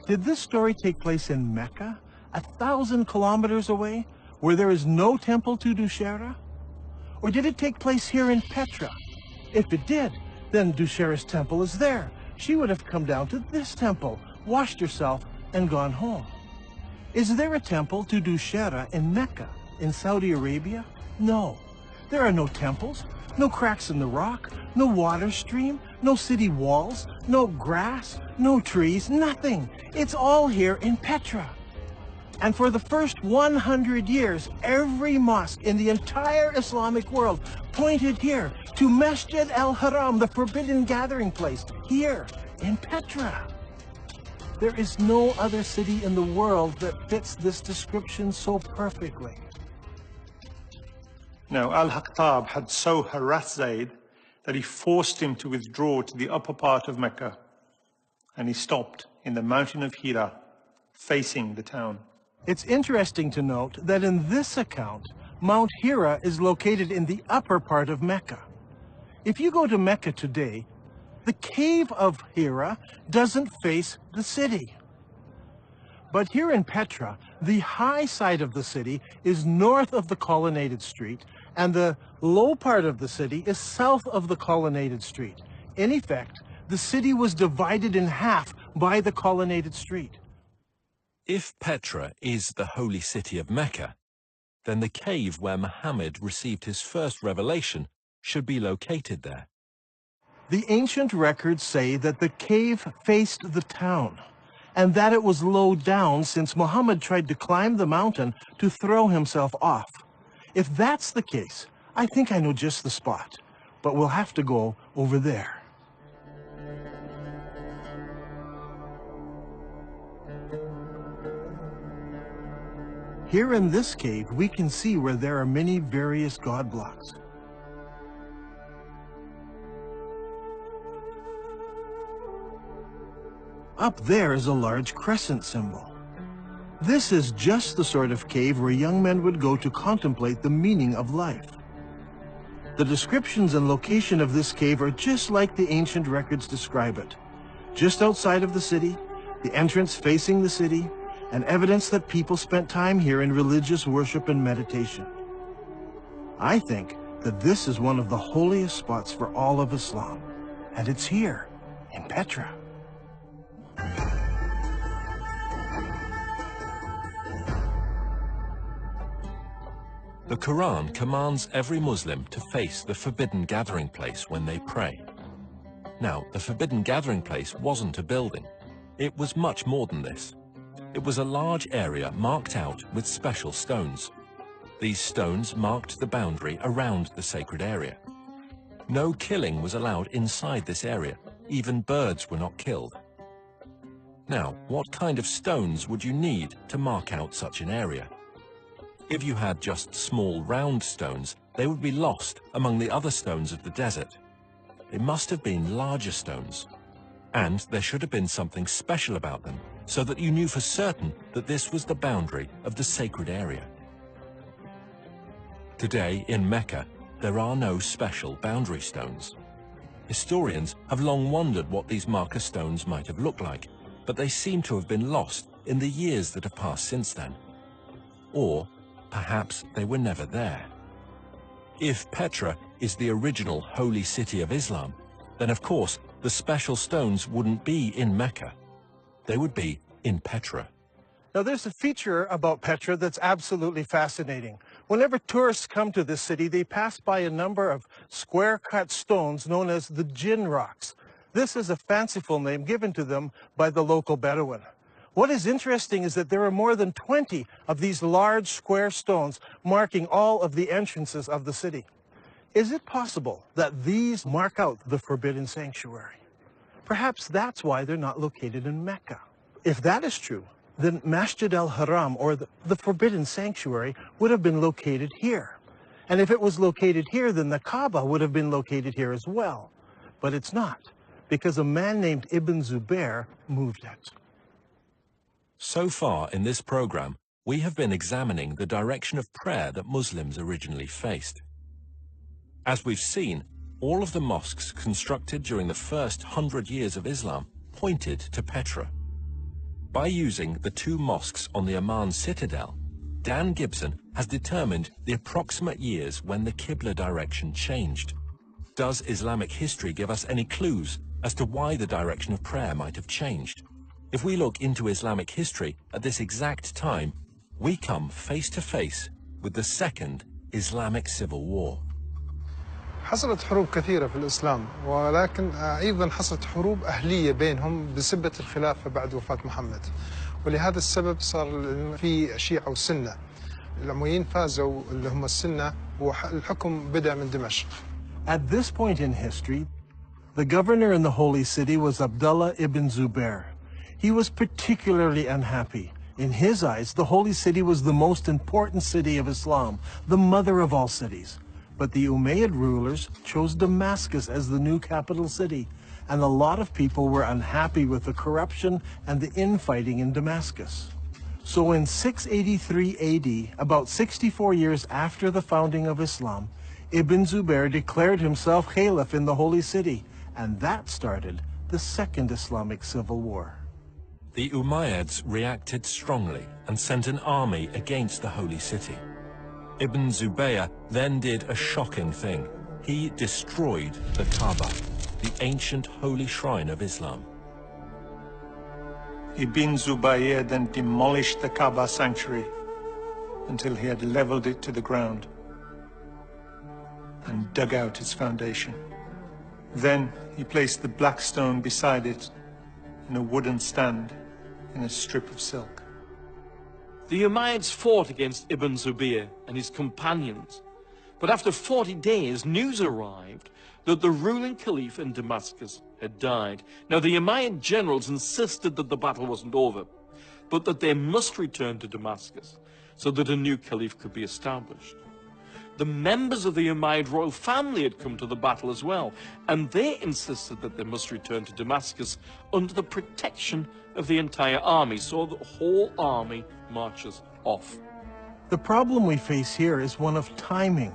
Did this story take place in Mecca, 1,000 kilometers away, where there is no temple to Dushera? Or did it take place here in Petra? If it did, then Dushera's temple is there. She would have come down to this temple, washed herself, and gone home. Is there a temple to Dushera in Mecca, in Saudi Arabia? No. There are no temples, no cracks in the rock, no water stream, no city walls, no grass, no trees, nothing. It's all here in Petra. And for the first 100 years, every mosque in the entire Islamic world pointed here to Masjid al-Haram, the forbidden gathering place, here in Petra. There is no other city in the world that fits this description so perfectly. Now, Al-Haqtab had so harassed Zayd that he forced him to withdraw to the upper part of Mecca, and he stopped in the mountain of Hira, facing the town. It's interesting to note that in this account, Mount Hira is located in the upper part of Mecca. If you go to Mecca today, the cave of Hira doesn't face the city. But here in Petra, the high side of the city is north of the colonnaded street, and the low part of the city is south of the colonnaded street. In effect, the city was divided in half by the colonnaded street. If Petra is the holy city of Mecca, then the cave where Muhammad received his first revelation should be located there. The ancient records say that the cave faced the town, and that it was low down since Muhammad tried to climb the mountain to throw himself off. If that's the case, I think I know just the spot, but we'll have to go over there. Here in this cave, we can see where there are many various god blocks. Up there is a large crescent symbol. This is just the sort of cave where young men would go to contemplate the meaning of life. The descriptions and location of this cave are just like the ancient records describe it. Just outside of the city, the entrance facing the city, and evidence that people spent time here in religious worship and meditation. I think that this is one of the holiest spots for all of Islam, and it's here, in Petra. The Quran commands every Muslim to face the forbidden gathering place when they pray. Now, the forbidden gathering place wasn't a building. It was much more than this. It was a large area marked out with special stones. These stones marked the boundary around the sacred area. No killing was allowed inside this area. Even birds were not killed. Now, what kind of stones would you need to mark out such an area? If you had just small round stones, they would be lost among the other stones of the desert. It must have been larger stones. And there should have been something special about them, so that you knew for certain that this was the boundary of the sacred area. Today, in Mecca, there are no special boundary stones. Historians have long wondered what these marker stones might have looked like, but they seem to have been lost in the years that have passed since then. Or perhaps they were never there. If Petra is the original holy city of Islam, then of course the special stones wouldn't be in Mecca. They would be in Petra. Now there's a feature about Petra that's absolutely fascinating. Whenever tourists come to this city, they pass by a number of square-cut stones known as the Jinn rocks. This is a fanciful name given to them by the local Bedouin. What is interesting is that there are more than 20 of these large square stones marking all of the entrances of the city. Is it possible that these mark out the forbidden sanctuary? Perhaps that's why they're not located in Mecca. If that is true, then Masjid al-Haram, or the forbidden sanctuary, would have been located here. And if it was located here, then the Kaaba would have been located here as well. But it's not, because a man named Ibn Zubair moved it. So far in this program, we have been examining the direction of prayer that Muslims originally faced. As we've seen, all of the mosques constructed during the first 100 years of Islam pointed to Petra. By using the two mosques on the Amman citadel, Dan Gibson has determined the approximate years when the Qibla direction changed. Does Islamic history give us any clues as to why the direction of prayer might have changed? If we look into Islamic history at this exact time, we come face to face with the Second Islamic Civil War. حصلت حروب كثيرة في الإسلام، ولكن أيضا حصلت حروب أهلية بينهم بسبة الخلافة بعد وفاة محمد، ولهذا السبب صار في الشيعة والسنة. الأمويين فازوا اللي هم السنة، والحكم بدأ من دمشق. At this point in history, the governor in the Holy City was Abdullah ibn Zubair. He was particularly unhappy. In his eyes, the Holy City was the most important city of Islam, the mother of all cities. But the Umayyad rulers chose Damascus as the new capital city, and a lot of people were unhappy with the corruption and the infighting in Damascus. So in 683 AD, about 64 years after the founding of Islam, Ibn Zubair declared himself caliph in the Holy City, and that started the Second Islamic Civil War. The Umayyads reacted strongly and sent an army against the Holy City. Ibn Zubayr then did a shocking thing. He destroyed the Kaaba, the ancient holy shrine of Islam. Ibn Zubayr then demolished the Kaaba sanctuary until he had leveled it to the ground and dug out its foundation. Then he placed the black stone beside it in a wooden stand in a strip of silk. The Umayyads fought against Ibn Zubayr and his companions, but after 40 days, news arrived that the ruling caliph in Damascus had died. Now, the Umayyad generals insisted that the battle wasn't over, but that they must return to Damascus so that a new caliph could be established. The members of the Umayyad royal family had come to the battle as well, and they insisted that they must return to Damascus under the protection of the entire army, so the whole army marches off. The problem we face here is one of timing.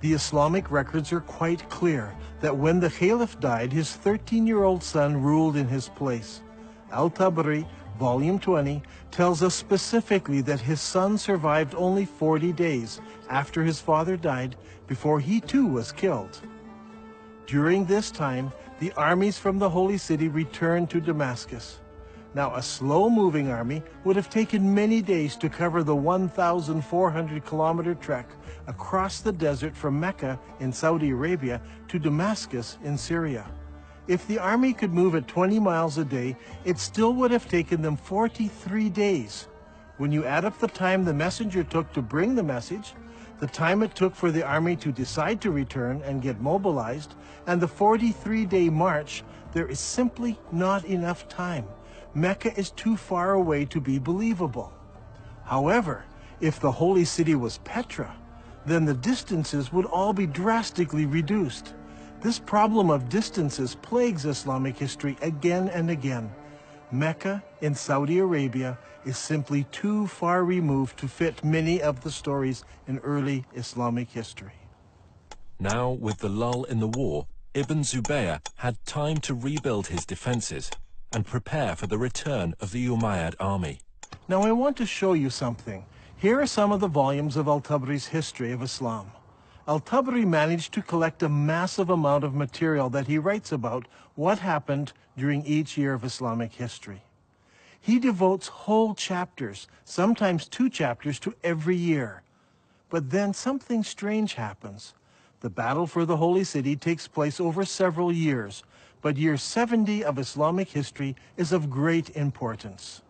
The Islamic records are quite clear that when the Caliph died, his 13-year-old son ruled in his place. Al-Tabari, Volume 20, tells us specifically that his son survived only 40 days after his father died before he too was killed. During this time, the armies from the Holy City returned to Damascus. Now, a slow-moving army would have taken many days to cover the 1,400-kilometer trek across the desert from Mecca in Saudi Arabia to Damascus in Syria. If the army could move at 20 miles a day, it still would have taken them 43 days. When you add up the time the messenger took to bring the message, the time it took for the army to decide to return and get mobilized, and the 43-day march, there is simply not enough time. Mecca is too far away to be believable. However, if the holy city was Petra, then the distances would all be drastically reduced. This problem of distances plagues Islamic history again and again. Mecca in Saudi Arabia is simply too far removed to fit many of the stories in early Islamic history. Now, with the lull in the war, Ibn Zubayr had time to rebuild his defenses and prepare for the return of the Umayyad army. Now I want to show you something. Here are some of the volumes of Al-Tabari's History of Islam. Al-Tabari managed to collect a massive amount of material that he writes about what happened during each year of Islamic history. He devotes whole chapters, sometimes 2 chapters, to every year. But then something strange happens. The battle for the Holy City takes place over several years, but year 70 of Islamic history is of great importance.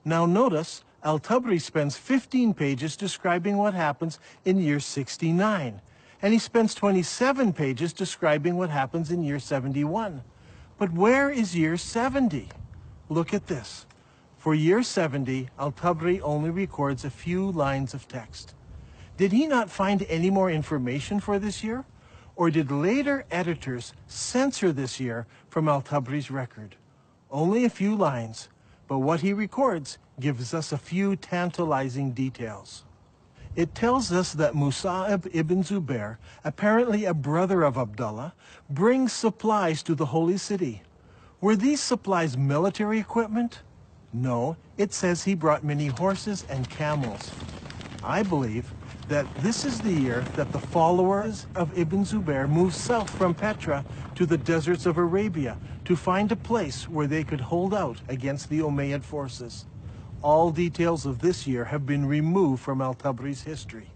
Now notice, Al-Tabari spends 15 pages describing what happens in year 69, and he spends 27 pages describing what happens in year 71. But where is year 70? Look at this. For year 70, Al-Tabari only records a few lines of text. Did he not find any more information for this year? Or did later editors censor this year from Al-Tabari's record? Only a few lines, but what he records gives us a few tantalizing details. It tells us that Musa'ab ibn Zubair, apparently a brother of Abdullah, brings supplies to the Holy City. Were these supplies military equipment? No, it says he brought many horses and camels. I believe that this is the year that the followers of Ibn Zubair moved south from Petra to the deserts of Arabia to find a place where they could hold out against the Umayyad forces. All details of this year have been removed from Al-Tabari's history.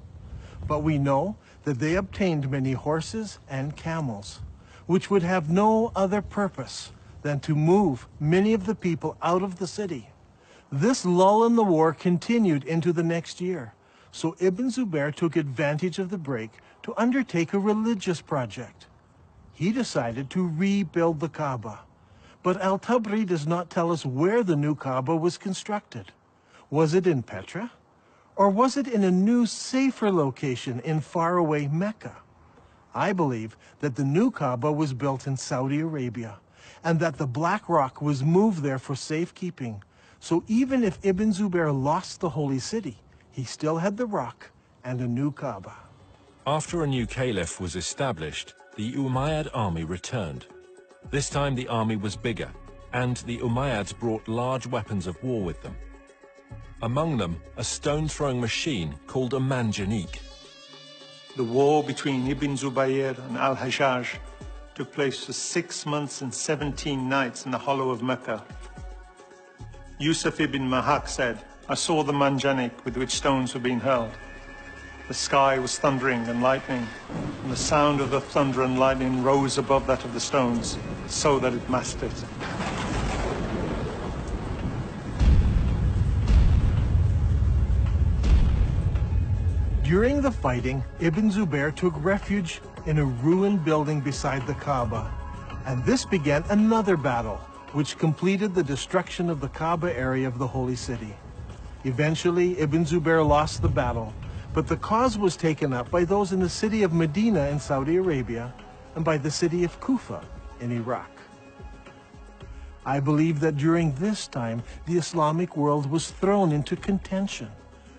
But we know that they obtained many horses and camels, which would have no other purpose than to move many of the people out of the city. This lull in the war continued into the next year, so Ibn Zubair took advantage of the break to undertake a religious project. He decided to rebuild the Kaaba. But Al-Tabari does not tell us where the new Kaaba was constructed. Was it in Petra? Or was it in a new, safer location in faraway Mecca? I believe that the new Kaaba was built in Saudi Arabia, and that the Black Rock was moved there for safekeeping. So even if Ibn Zubair lost the Holy City, he still had the rock and a new Kaaba. After a new caliph was established, the Umayyad army returned. This time the army was bigger, and the Umayyads brought large weapons of war with them. Among them, a stone-throwing machine called a manjanik. The war between Ibn Zubayr and Al-Hajjaj took place for 6 months and 17 nights in the hollow of Mecca. Yusuf ibn Mahak said, "I saw the manjanik with which stones were being hurled. The sky was thundering and lightning, and the sound of the thunder and lightning rose above that of the stones, so that it masked it." During the fighting, Ibn Zubair took refuge in a ruined building beside the Kaaba, and this began another battle, which completed the destruction of the Kaaba area of the Holy City. Eventually, Ibn Zubair lost the battle, but the cause was taken up by those in the city of Medina in Saudi Arabia and by the city of Kufa in Iraq. I believe that during this time, the Islamic world was thrown into contention.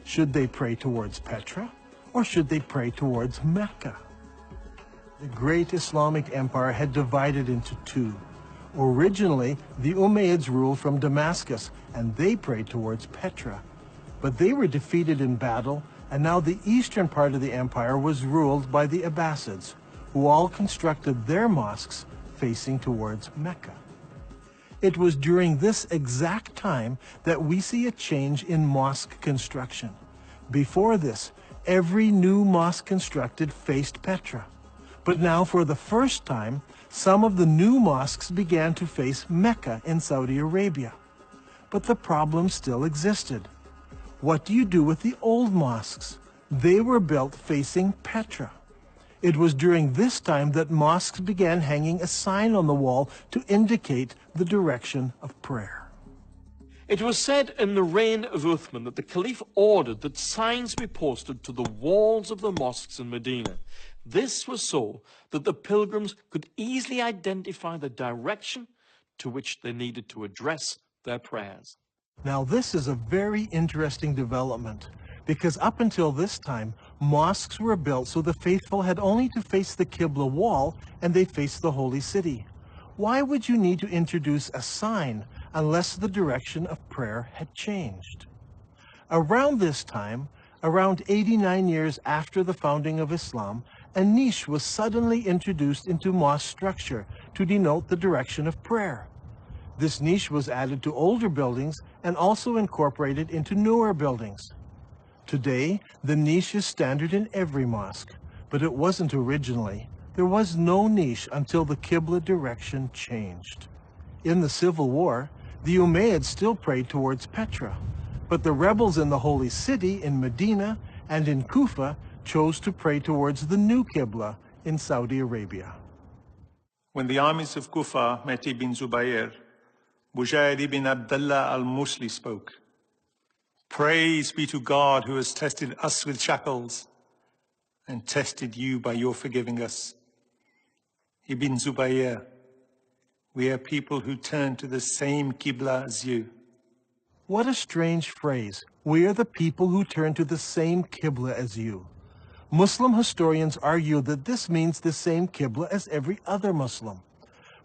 Should they pray towards Petra, or should they pray towards Mecca? the great Islamic empire had divided into two. Originally, the Umayyads ruled from Damascus, and they prayed towards Petra. But they were defeated in battle, and now the eastern part of the empire was ruled by the Abbasids, who all constructed their mosques facing towards Mecca. It was during this exact time that we see a change in mosque construction. Before this, every new mosque constructed faced Petra. But now, for the first time, some of the new mosques began to face Mecca in Saudi Arabia. But the problem still existed. What do you do with the old mosques? They were built facing Petra. It was during this time that mosques began hanging a sign on the wall to indicate the direction of prayer. It was said in the reign of Uthman that the Caliph ordered that signs be posted to the walls of the mosques in Medina. This was so that the pilgrims could easily identify the direction to which they needed to address their prayers. Now, this is a very interesting development, because up until this time, mosques were built so the faithful had only to face the Qibla wall and they faced the holy city. Why would you need to introduce a sign unless the direction of prayer had changed? Around this time, around 89 years after the founding of Islam, a niche was suddenly introduced into mosque structure to denote the direction of prayer. This niche was added to older buildings and also incorporated into newer buildings. Today, the niche is standard in every mosque, but it wasn't originally. There was no niche until the Qibla direction changed. In the Civil War, the Umayyads still prayed towards Petra, but the rebels in the Holy City in Medina and in Kufa chose to pray towards the new Qibla in Saudi Arabia. When the armies of Kufa met Ibn Zubayr, Bujayd ibn Abdullah al-Musli spoke. Praise be to God who has tested us with shackles and tested you by your forgiving us. Ibn Zubayr, we are people who turn to the same Qibla as you. What a strange phrase. We are the people who turn to the same Qibla as you. Muslim historians argue that this means the same Qibla as every other Muslim.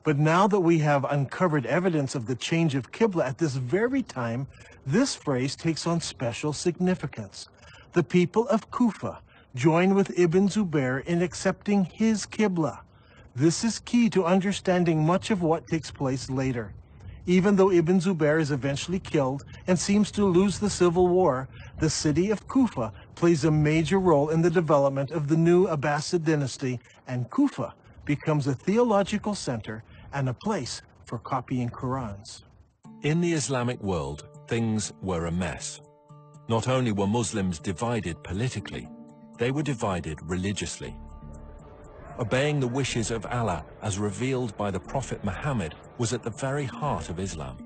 But now that we have uncovered evidence of the change of Qibla at this very time, this phrase takes on special significance. The people of Kufa join with Ibn Zubayr in accepting his Qibla. This is key to understanding much of what takes place later. Even though Ibn Zubayr is eventually killed and seems to lose the civil war, the city of Kufa plays a major role in the development of the new Abbasid dynasty, and Kufa becomes a theological center and a place for copying Qurans. In the Islamic world, things were a mess. Not only were Muslims divided politically, they were divided religiously. Obeying the wishes of Allah as revealed by the Prophet Muhammad was at the very heart of Islam.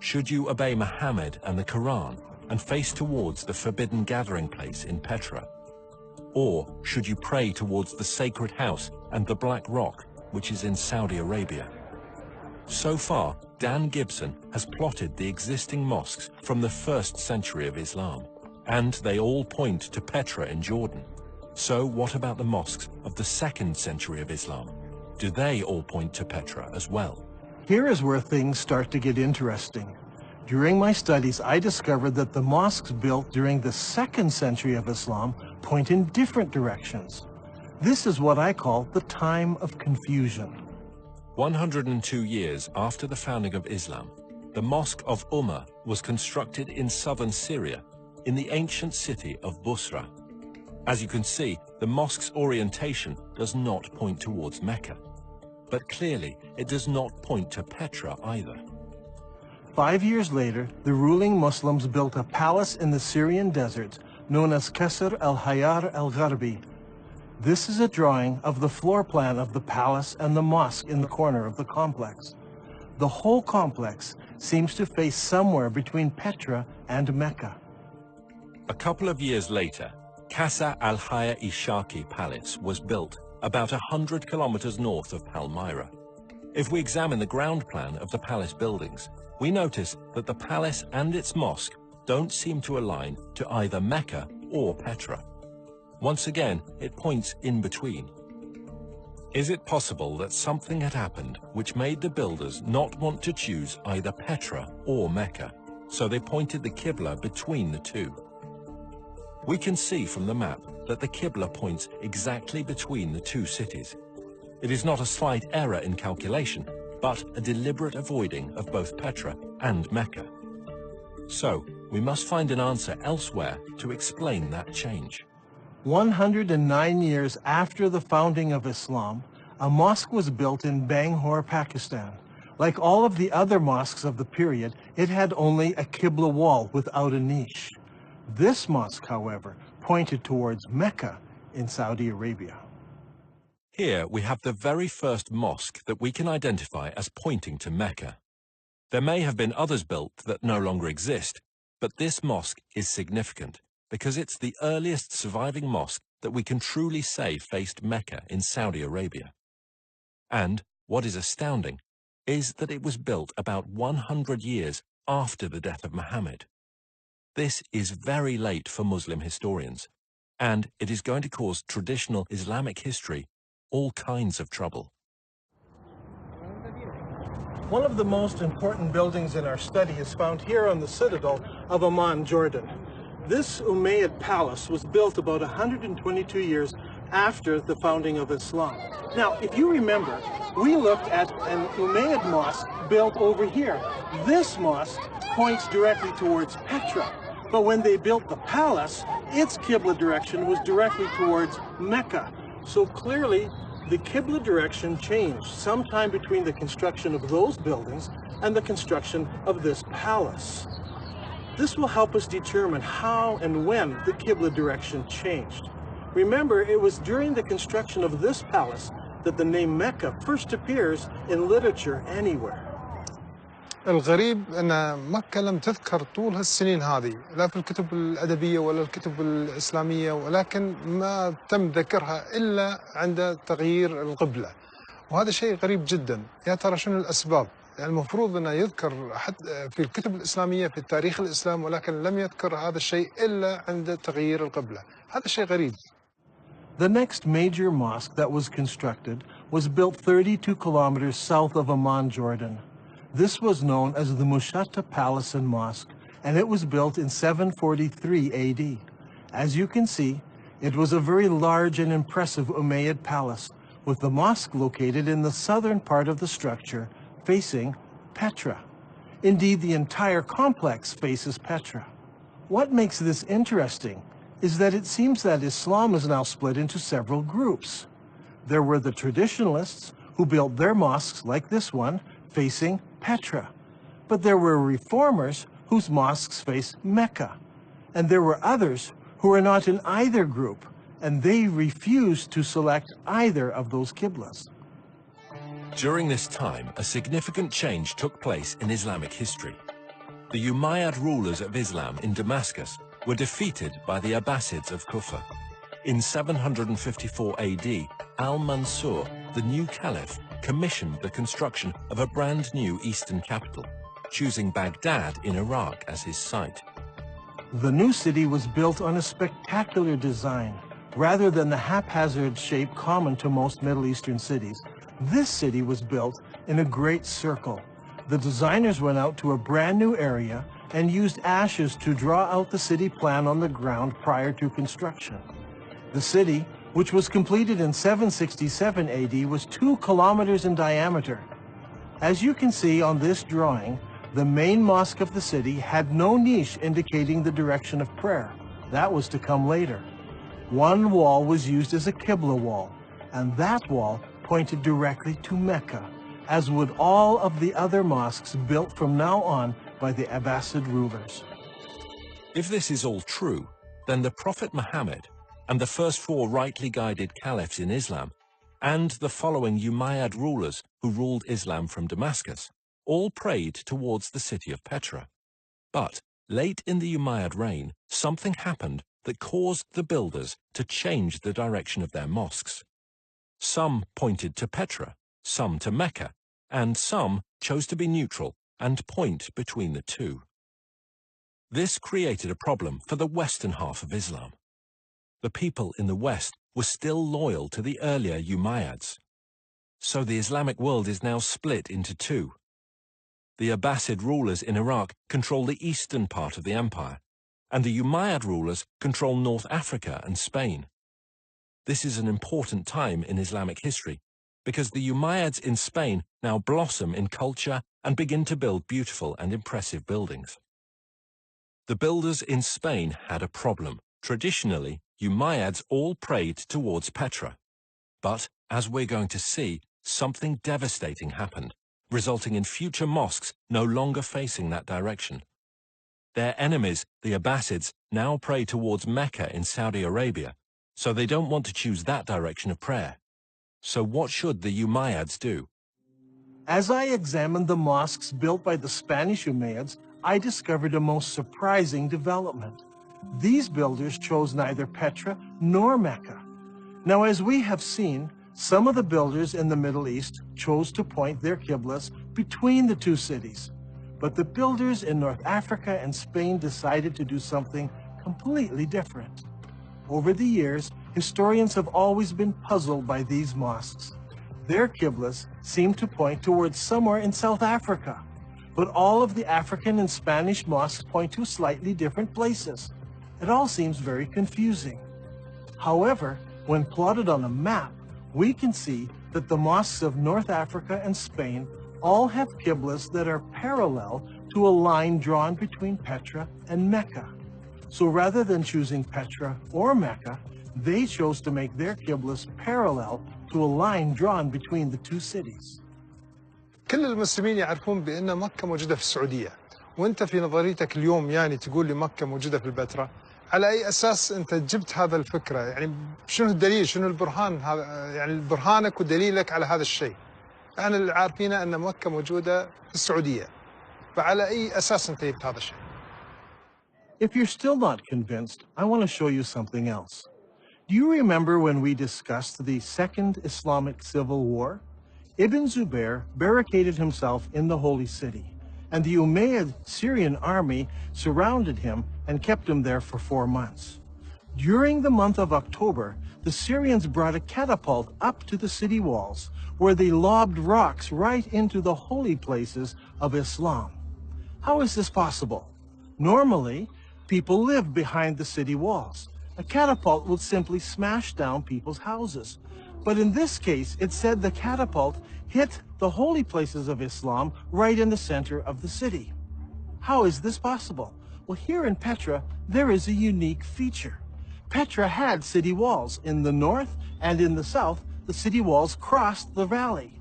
Should you obey Muhammad and the Quran and face towards the forbidden gathering place in Petra? Or should you pray towards the sacred house and the Black Rock, which is in Saudi Arabia? So far, Dan Gibson has plotted the existing mosques from the 1st century of Islam, and they all point to Petra in Jordan. So what about the mosques of the 2nd century of Islam? Do they all point to Petra as well? Here is where things start to get interesting. During my studies, I discovered that the mosques built during the 2nd century of Islam point in different directions. This is what I call the time of confusion. 102 years after the founding of Islam, the Mosque of Ummah was constructed in southern Syria, in the ancient city of Busra. As you can see, the mosque's orientation does not point towards Mecca. But clearly, it does not point to Petra either. 5 years later, the ruling Muslims built a palace in the Syrian desert known as Qasr al-Hayar al-Gharbi. This is a drawing of the floor plan of the palace and the mosque in the corner of the complex. The whole complex seems to face somewhere between Petra and Mecca. A couple of years later, Qasr al-Hayar Ishaqi Palace was built about 100 kilometers north of Palmyra. If we examine the ground plan of the palace buildings, we notice that the palace and its mosque don't seem to align to either Mecca or Petra. Once again, it points in between. Is it possible that something had happened which made the builders not want to choose either Petra or Mecca, so they pointed the Qibla between the two? We can see from the map that the Qibla points exactly between the two cities. It is not a slight error in calculation, but a deliberate avoiding of both Petra and Mecca. So, we must find an answer elsewhere to explain that change. 109 years after the founding of Islam, a mosque was built in Bangalore, Pakistan. Like all of the other mosques of the period, it had only a Qibla wall without a niche. This mosque, however, pointed towards Mecca in Saudi Arabia. Here we have the very first mosque that we can identify as pointing to Mecca. There may have been others built that no longer exist, but this mosque is significant because it's the earliest surviving mosque that we can truly say faced Mecca in Saudi Arabia. And what is astounding is that it was built about 100 years after the death of Muhammad. This is very late for Muslim historians, and it is going to cause traditional Islamic history all kinds of trouble. One of the most important buildings in our study is found here on the citadel of Amman, Jordan. This Umayyad palace was built about 122 years after the founding of Islam. Now, if you remember, we looked at an Umayyad mosque built over here. This mosque points directly towards Petra, but when they built the palace, its Qibla direction was directly towards Mecca. So clearly, the Qibla direction changed sometime between the construction of those buildings and the construction of this palace. This will help us determine how and when the Qibla direction changed. Remember, it was during the construction of this palace that the name Mecca first appears in literature anywhere. الغريب أن مكة لم تذكر طول هالسنين هذه لا في الكتب الأدبية ولا الكتب الإسلامية، ولكن ما تم ذكرها إلا عند تغيير القبلة، وهذا شيء غريب جدا. يا ترى شنو الأسباب؟ يعني المفروض أنه يذكر حتى في الكتب الإسلامية في تاريخ الإسلام، ولكن لم يذكر هذا الشيء إلا عند تغيير القبلة. هذا شيء غريب. The next major mosque that was constructed was built 32 kilometers south of Amman, Jordan. This was known as the Mushatta Palace and Mosque, and it was built in 743 AD. As you can see, it was a very large and impressive Umayyad palace, with the mosque located in the southern part of the structure, facing Petra. Indeed, the entire complex faces Petra. What makes this interesting is that it seems that Islam is now split into several groups. There were the traditionalists who built their mosques like this one, facing Petra. But there were reformers whose mosques face Mecca. And there were others who were not in either group, and they refused to select either of those Qiblas. During this time, a significant change took place in Islamic history. The Umayyad rulers of Islam in Damascus were defeated by the Abbasids of Kufa. In 754 AD, Al-Mansur, the new caliph, commissioned the construction of a brand new eastern capital, choosing Baghdad in Iraq as his site. The new city was built on a spectacular design. Rather than the haphazard shape common to most Middle Eastern cities, this city was built in a great circle. The designers went out to a brand new area and used ashes to draw out the city plan on the ground prior to construction. The city, which was completed in 767 AD, was 2 kilometers in diameter. As you can see on this drawing, the main mosque of the city had no niche indicating the direction of prayer. That was to come later. One wall was used as a Qibla wall, and that wall pointed directly to Mecca, as would all of the other mosques built from now on by the Abbasid rulers. If this is all true, then the Prophet Muhammad and the first 4 rightly guided caliphs in Islam, and the following Umayyad rulers who ruled Islam from Damascus, all prayed towards the city of Petra. But late in the Umayyad reign, something happened that caused the builders to change the direction of their mosques. Some pointed to Petra, some to Mecca, and some chose to be neutral and point between the two. This created a problem for the western half of Islam. The people in the West were still loyal to the earlier Umayyads, So the Islamic world is now split into two. The Abbasid rulers in Iraq control the eastern part of the empire, and the Umayyad rulers control North Africa and Spain. This is an important time in Islamic history, because the Umayyads in Spain now blossom in culture and begin to build beautiful and impressive buildings. The builders in Spain had a problem. Traditionally, Umayyads all prayed towards Petra. But, as we're going to see, something devastating happened, resulting in future mosques no longer facing that direction. Their enemies, the Abbasids, now pray towards Mecca in Saudi Arabia, so they don't want to choose that direction of prayer. So what should the Umayyads do? As I examined the mosques built by the Spanish Umayyads, I discovered a most surprising development. These builders chose neither Petra nor Mecca. Now, as we have seen, some of the builders in the Middle East chose to point their qiblas between the two cities. But the builders in North Africa and Spain decided to do something completely different. Over the years, historians have always been puzzled by these mosques. Their qiblas seem to point towards somewhere in South Africa, but all of the African and Spanish mosques point to slightly different places. It all seems very confusing. However, when plotted on a map, we can see that the mosques of North Africa and Spain all have qiblas that are parallel to a line drawn between Petra and Mecca. So rather than choosing Petra or Mecca, they chose to make their qiblas parallel to a line drawn between the two cities. كل المسلمين يعرفون بأن مكة موجودة في السعودية، وأنت في نظريتك اليوم يعني تقول لي مكة موجودة في البتراء. على أي أساس أنت جبت هذا الفكرة؟ يعني شنو الدليل؟ شنو البرهان؟ هذا يعني برهانك ودليلك على هذا الشيء. احنا اللي عارفينه أن مكة موجودة في السعودية. فعلى أي أساس أنت جبت هذا الشيء؟ If you're still not convinced, I want to show you something else. Do you remember when we discussed the Second Islamic Civil War? Ibn Zubair barricaded himself in the Holy City, and the Umayyad Syrian army surrounded him and kept him there for 4 months. During the month of October, the Syrians brought a catapult up to the city walls, where they lobbed rocks right into the holy places of Islam. How is this possible? Normally, people live behind the city walls. A catapult would simply smash down people's houses. But in this case, it said the catapult hit the holy places of Islam right in the center of the city. How is this possible? Well, here in Petra, there is a unique feature. Petra had city walls. In the north and in the south, the city walls crossed the valley.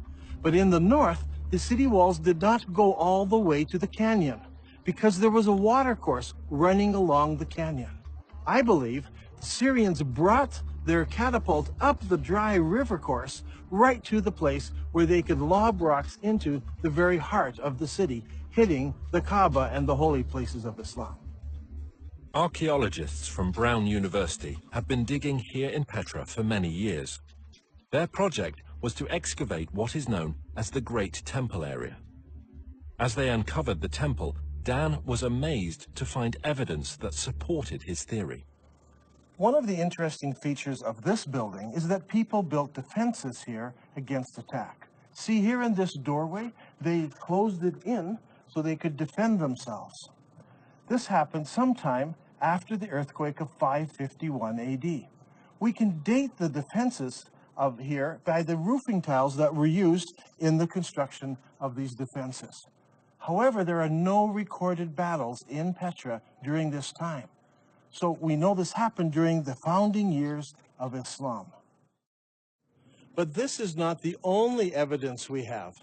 But in the north, the city walls did not go all the way to the canyon because there was a watercourse running along the canyon. I believe the Syrians brought their catapult up the dry river course right to the place where they could lob rocks into the very heart of the city, hitting the Kaaba and the holy places of Islam. Archaeologists from Brown University have been digging here in Petra for many years. Their project was to excavate what is known as the Great Temple area. As they uncovered the temple, Dan was amazed to find evidence that supported his theory. One of the interesting features of this building is that people built defenses here against attack. See, here in this doorway, they closed it in so they could defend themselves. This happened sometime after the earthquake of 551 AD. We can date the defenses of here by the roofing tiles that were used in the construction of these defenses. However, there are no recorded battles in Petra during this time. So we know this happened during the founding years of Islam. But this is not the only evidence we have.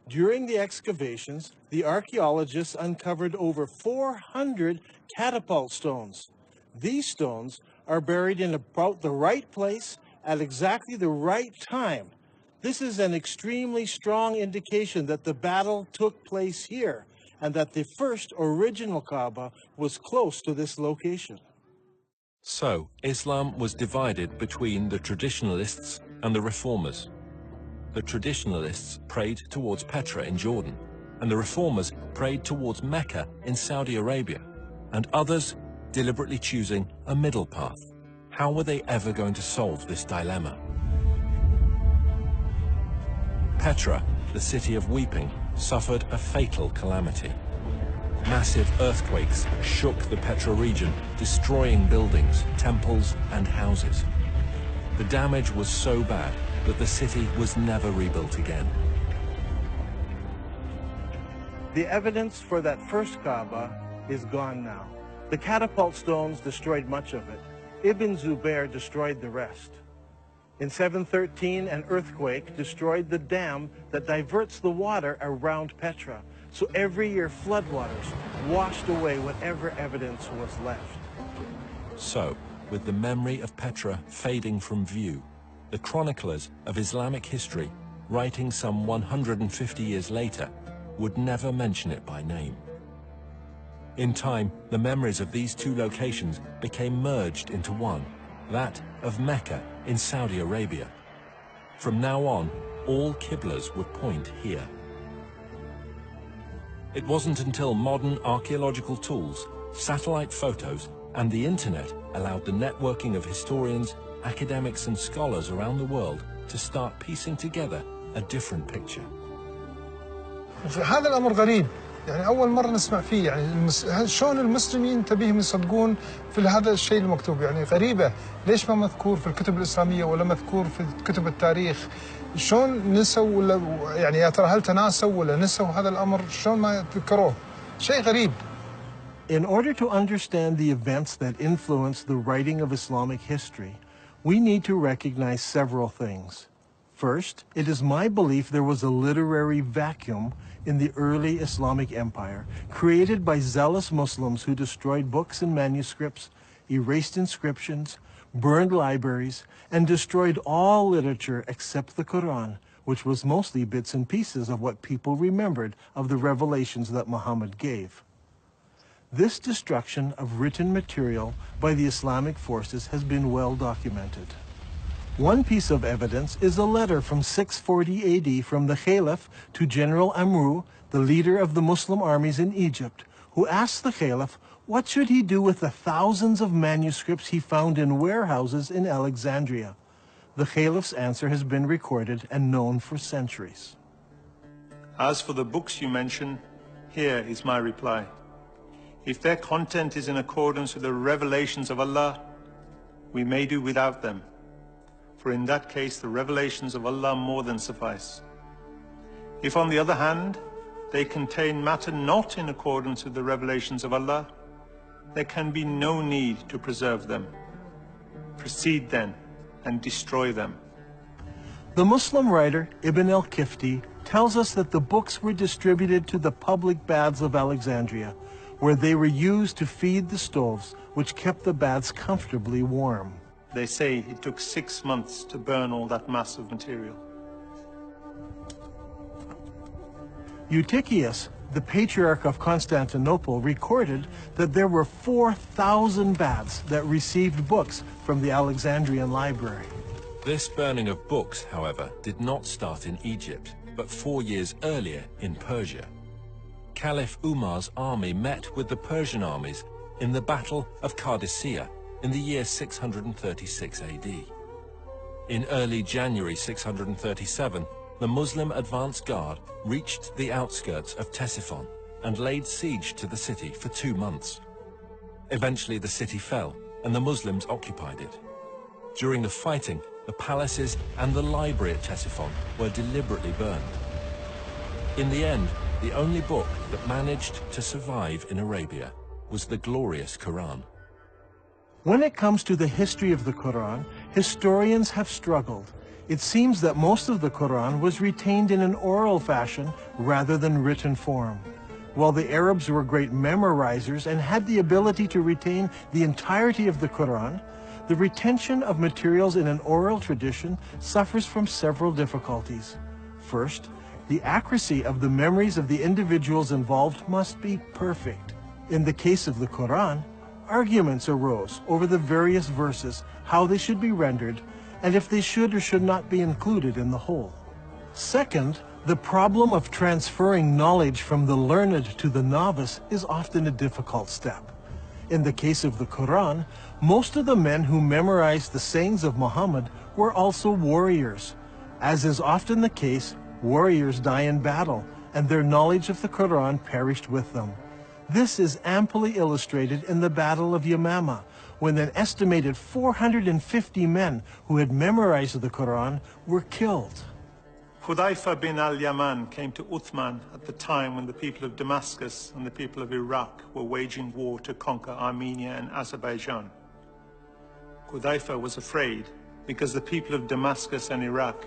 During the excavations, the archaeologists uncovered over 400 catapult stones. These stones are buried in about the right place at exactly the right time. This is an extremely strong indication that the battle took place here and that the first original Kaaba was close to this location. So, Islam was divided between the traditionalists and the reformers. The traditionalists prayed towards Petra in Jordan, and the reformers prayed towards Mecca in Saudi Arabia, and others deliberately choosing a middle path. How were they ever going to solve this dilemma? Petra, the city of weeping, suffered a fatal calamity. Massive earthquakes shook the Petra region, destroying buildings, temples, and houses. The damage was so bad that the city was never rebuilt again. The evidence for that first Kaaba is gone now. The catapult stones destroyed much of it. Ibn Zubair destroyed the rest. In 713, an earthquake destroyed the dam that diverts the water around Petra. So every year, floodwaters washed away whatever evidence was left. So, with the memory of Petra fading from view, the chroniclers of Islamic history, writing some 150 years later, would never mention it by name. In time, the memories of these two locations became merged into one, that of Mecca in Saudi Arabia. From now on, all Qiblas would point here. It wasn't until modern archaeological tools, satellite photos, and the internet allowed the networking of historians, academics, and scholars around the world to start piecing together a different picture. هذا الأمر غريب، يعني أول مرة نسمع فيه، يعني شلون المسلمين تبيهم يصدقون في هذا الشيء المكتوب، يعني غريبة، ليش ما مذكور في الكتب الإسلامية ولا مذكور في كتب التاريخ؟ شلون نسوا ولا يعني يا ترى هل تناسوا ولا نسوا هذا الأمر؟ شلون ما ذكروه؟ شيء غريب. In order to understand the events that influenced the writing of Islamic history, we need to recognize several things. First, it is my belief there was a literary vacuum in the early Islamic empire, created by zealous Muslims who destroyed books and manuscripts, erased inscriptions, burned libraries, and destroyed all literature except the Quran, which was mostly bits and pieces of what people remembered of the revelations that Muhammad gave. This destruction of written material by the Islamic forces has been well documented. One piece of evidence is a letter from 640 AD from the Caliph to General Amru, the leader of the Muslim armies in Egypt, who asked the Caliph what should he do with the thousands of manuscripts he found in warehouses in Alexandria. The Caliph's answer has been recorded and known for centuries. As for the books you mention, here is my reply. If their content is in accordance with the revelations of Allah, we may do without them. For in that case, the revelations of Allah more than suffice. If, on the other hand, they contain matter not in accordance with the revelations of Allah, there can be no need to preserve them. Proceed then and destroy them. The Muslim writer Ibn al-Kifti tells us that the books were distributed to the public baths of Alexandria, where they were used to feed the stoves, which kept the baths comfortably warm. They say it took 6 months to burn all that mass of material. Eutychius, the Patriarch of Constantinople, recorded that there were 4,000 baths that received books from the Alexandrian library. This burning of books, however, did not start in Egypt, but 4 years earlier in Persia. Caliph Umar's army met with the Persian armies in the Battle of Qadisiyah in the year 636 AD. In early January 637, the Muslim advance guard reached the outskirts of Ctesiphon and laid siege to the city for 2 months. Eventually the city fell and the Muslims occupied it. During the fighting, the palaces and the library at Ctesiphon were deliberately burned. In the end, the only book that managed to survive in Arabia was the glorious Quran. When it comes to the history of the Quran, historians have struggled. It seems that most of the Quran was retained in an oral fashion rather than written form. While the Arabs were great memorizers and had the ability to retain the entirety of the Quran, the retention of materials in an oral tradition suffers from several difficulties. First, the accuracy of the memories of the individuals involved must be perfect. In the case of the Quran, arguments arose over the various verses, how they should be rendered, and if they should or should not be included in the whole. Second, the problem of transferring knowledge from the learned to the novice is often a difficult step. In the case of the Quran, most of the men who memorized the sayings of Muhammad were also warriors. As is often the case, Warriors die in battle, and their knowledge of the Quran perished with them. This is amply illustrated in the Battle of Yamama, when an estimated 450 men who had memorized the Quran were killed. Hudayfa bin al-Yaman came to Uthman at the time when the people of Damascus and the people of Iraq were waging war to conquer Armenia and Azerbaijan. Hudayfa was afraid because the people of Damascus and Iraq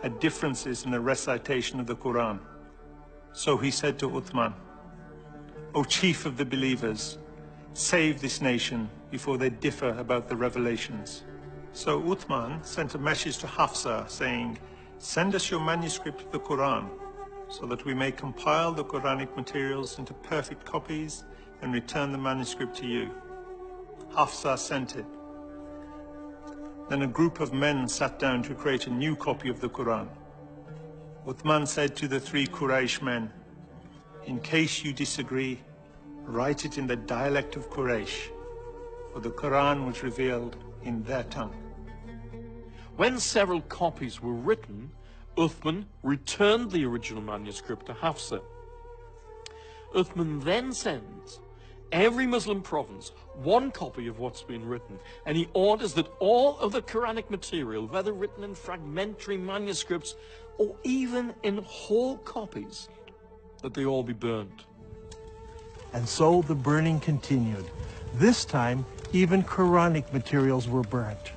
had differences in the recitation of the Quran. So he said to Uthman, "O chief of the believers, save this nation before they differ about the revelations." So Uthman sent a message to Hafsa saying, "Send us your manuscript of the Quran so that we may compile the Quranic materials into perfect copies and return the manuscript to you." Hafsa sent it. Then a group of men sat down to create a new copy of the Quran. Uthman said to the three Quraysh men, "In case you disagree, write it in the dialect of Quraysh, for the Quran was revealed in their tongue." When several copies were written, Uthman returned the original manuscript to Hafsa. Uthman then sends every Muslim province one copy of what's been written, and he orders that all of the Quranic material, whether written in fragmentary manuscripts or even in whole copies, that they all be burned. And so the burning continued. This time, even Quranic materials were burnt.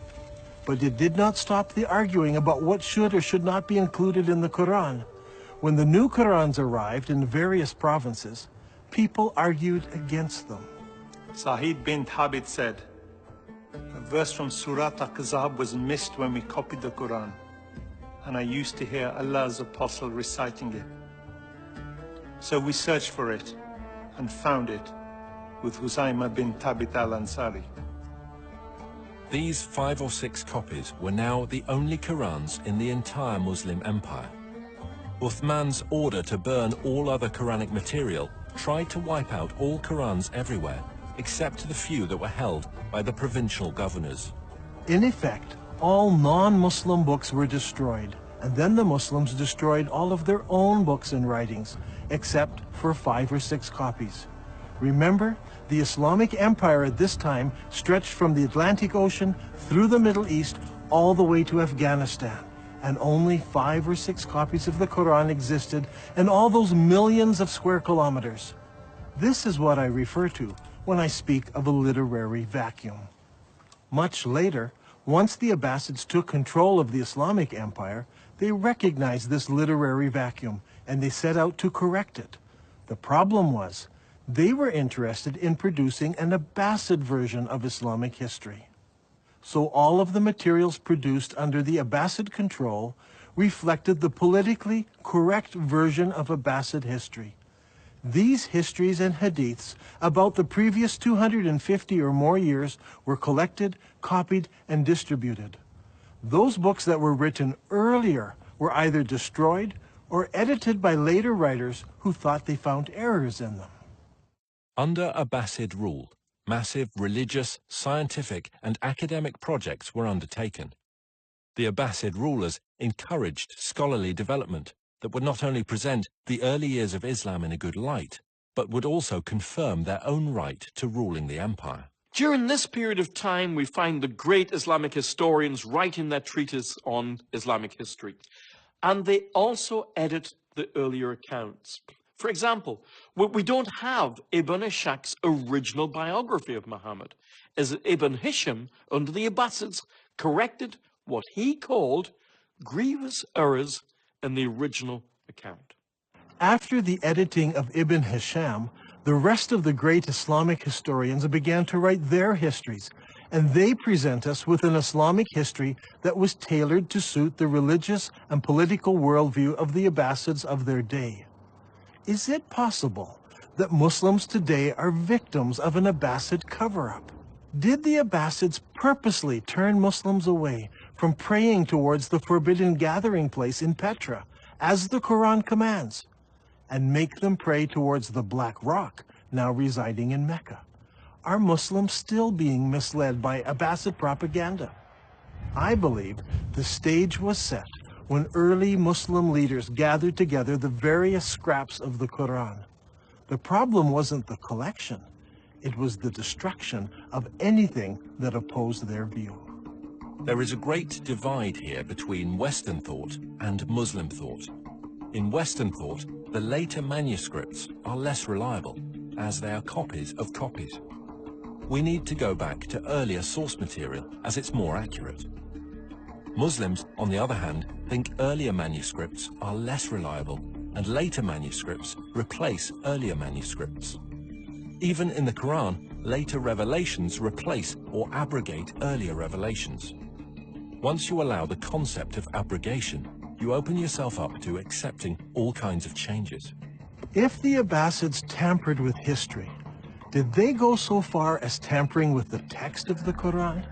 But it did not stop the arguing about what should or should not be included in the Quran. When the new Qurans arrived in various provinces, people argued against them. Sa'id bin Thabit said, "A verse from Surah Al-Ahzab was missed when we copied the Quran, and I used to hear Allah's apostle reciting it. So we searched for it and found it with Huzayma bin Thabit al-Ansari." These 5 or 6 copies were now the only Qurans in the entire Muslim empire. Uthman's order to burn all other Quranic material tried to wipe out all Qurans everywhere, except the few that were held by the provincial governors. In effect, all non-Muslim books were destroyed, and then the Muslims destroyed all of their own books and writings, except for 5 or 6 copies. Remember, the Islamic Empire at this time stretched from the Atlantic Ocean through the Middle East all the way to Afghanistan, and only 5 or 6 copies of the Quran existed in all those millions of square kilometers. This is what I refer to when I speak of a literary vacuum. Much later, once the Abbasids took control of the Islamic Empire, they recognized this literary vacuum and they set out to correct it. The problem was, they were interested in producing an Abbasid version of Islamic history. So all of the materials produced under the Abbasid control reflected the politically correct version of Abbasid history. These histories and hadiths about the previous 250 or more years were collected, copied, and distributed. Those books that were written earlier were either destroyed or edited by later writers who thought they found errors in them. Under Abbasid rule, massive religious, scientific, and academic projects were undertaken. The Abbasid rulers encouraged scholarly development that would not only present the early years of Islam in a good light, but would also confirm their own right to ruling the empire. During this period of time, we find the great Islamic historians writing their treatise on Islamic history. And they also edit the earlier accounts. For example, we don't have Ibn Ishaq's original biography of Muhammad, as Ibn Hisham, under the Abbasids, corrected what he called grievous errors in the original account. After the editing of Ibn Hisham, the rest of the great Islamic historians began to write their histories, and they present us with an Islamic history that was tailored to suit the religious and political worldview of the Abbasids of their day. Is it possible that Muslims today are victims of an Abbasid cover-up? Did the Abbasids purposely turn Muslims away from praying towards the forbidden gathering place in Petra, as the Quran commands, and make them pray towards the Black Rock, now residing in Mecca? Are Muslims still being misled by Abbasid propaganda? I believe the stage was set when early Muslim leaders gathered together the various scraps of the Quran. The problem wasn't the collection, it was the destruction of anything that opposed their view. There is a great divide here between Western thought and Muslim thought. In Western thought, the later manuscripts are less reliable, as they are copies of copies. We need to go back to earlier source material, as it's more accurate. Muslims, on the other hand, think earlier manuscripts are less reliable, and later manuscripts replace earlier manuscripts. Even in the Quran, later revelations replace or abrogate earlier revelations. Once you allow the concept of abrogation, you open yourself up to accepting all kinds of changes. If the Abbasids tampered with history, did they go so far as tampering with the text of the Quran?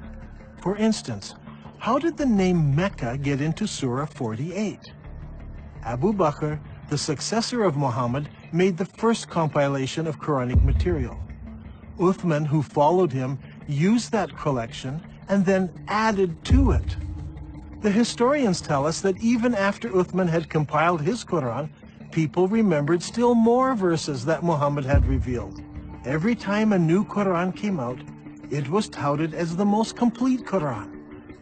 For instance, how did the name Mecca get into Surah 48? Abu Bakr, the successor of Muhammad, made the first compilation of Quranic material. Uthman, who followed him, used that collection and then added to it. The historians tell us that even after Uthman had compiled his Quran, people remembered still more verses that Muhammad had revealed. Every time a new Quran came out, it was touted as the most complete Quran.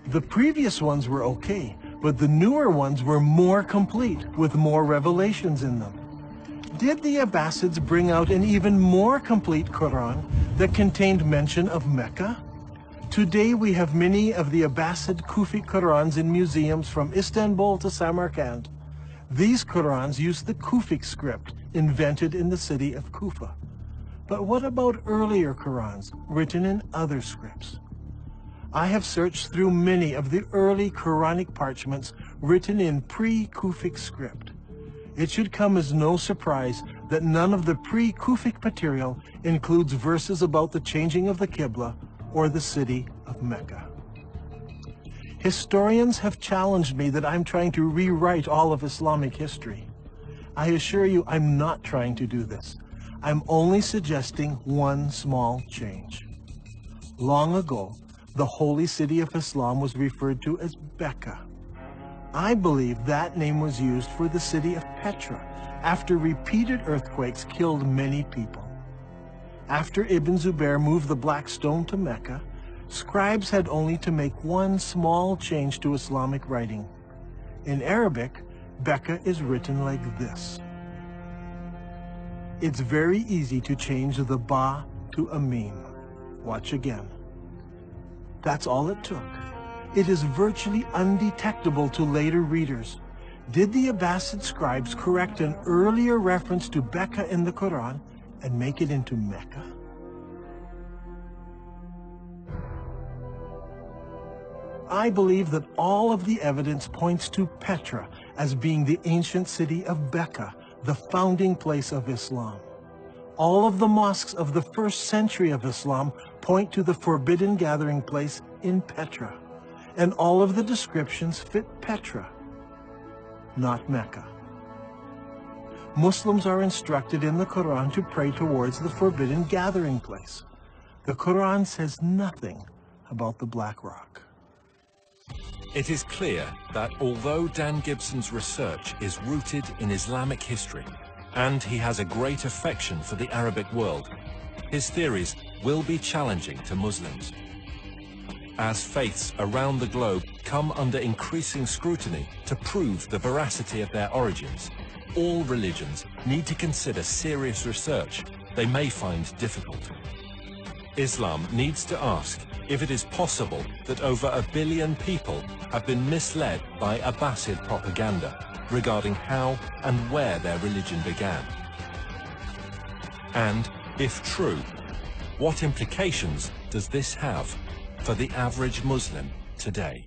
The previous ones were okay, but the newer ones were more complete, with more revelations in them. Did the Abbasids bring out an even more complete Quran that contained mention of Mecca? Today we have many of the Abbasid Kufic Qurans in museums from Istanbul to Samarkand. These Qurans use the Kufic script invented in the city of Kufa. But what about earlier Qurans written in other scripts? I have searched through many of the early Quranic parchments written in pre-Kufic script. It should come as no surprise that none of the pre-Kufic material includes verses about the changing of the Qibla or the city of Mecca. Historians have challenged me that I'm trying to rewrite all of Islamic history. I assure you I'm not trying to do this. I'm only suggesting one small change. Long ago, the holy city of Islam was referred to as Mecca. I believe that name was used for the city of Petra after repeated earthquakes killed many people. After Ibn Zubair moved the Black Stone to Mecca, scribes had only to make one small change to Islamic writing. In Arabic, Mecca is written like this. It's very easy to change the ba to a meme. Watch again. That's all it took. It is virtually undetectable to later readers. Did the Abbasid scribes correct an earlier reference to Mecca in the Quran and make it into Mecca? I believe that all of the evidence points to Petra as being the ancient city of Mecca, the founding place of Islam. All of the mosques of the first century of Islam point to the forbidden gathering place in Petra, and all of the descriptions fit Petra, not Mecca. Muslims are instructed in the Quran to pray towards the forbidden gathering place. The Quran says nothing about the Black Rock. It is clear that although Dan Gibson's research is rooted in Islamic history, and he has a great affection for the Arabic world, his theories will be challenging to Muslims. As faiths around the globe come under increasing scrutiny to prove the veracity of their origins, all religions need to consider serious research they may find difficult. Islam needs to ask if it is possible that over 1 billion people have been misled by Abbasid propaganda regarding how and where their religion began. And, if true, what implications does this have for the average Muslim today?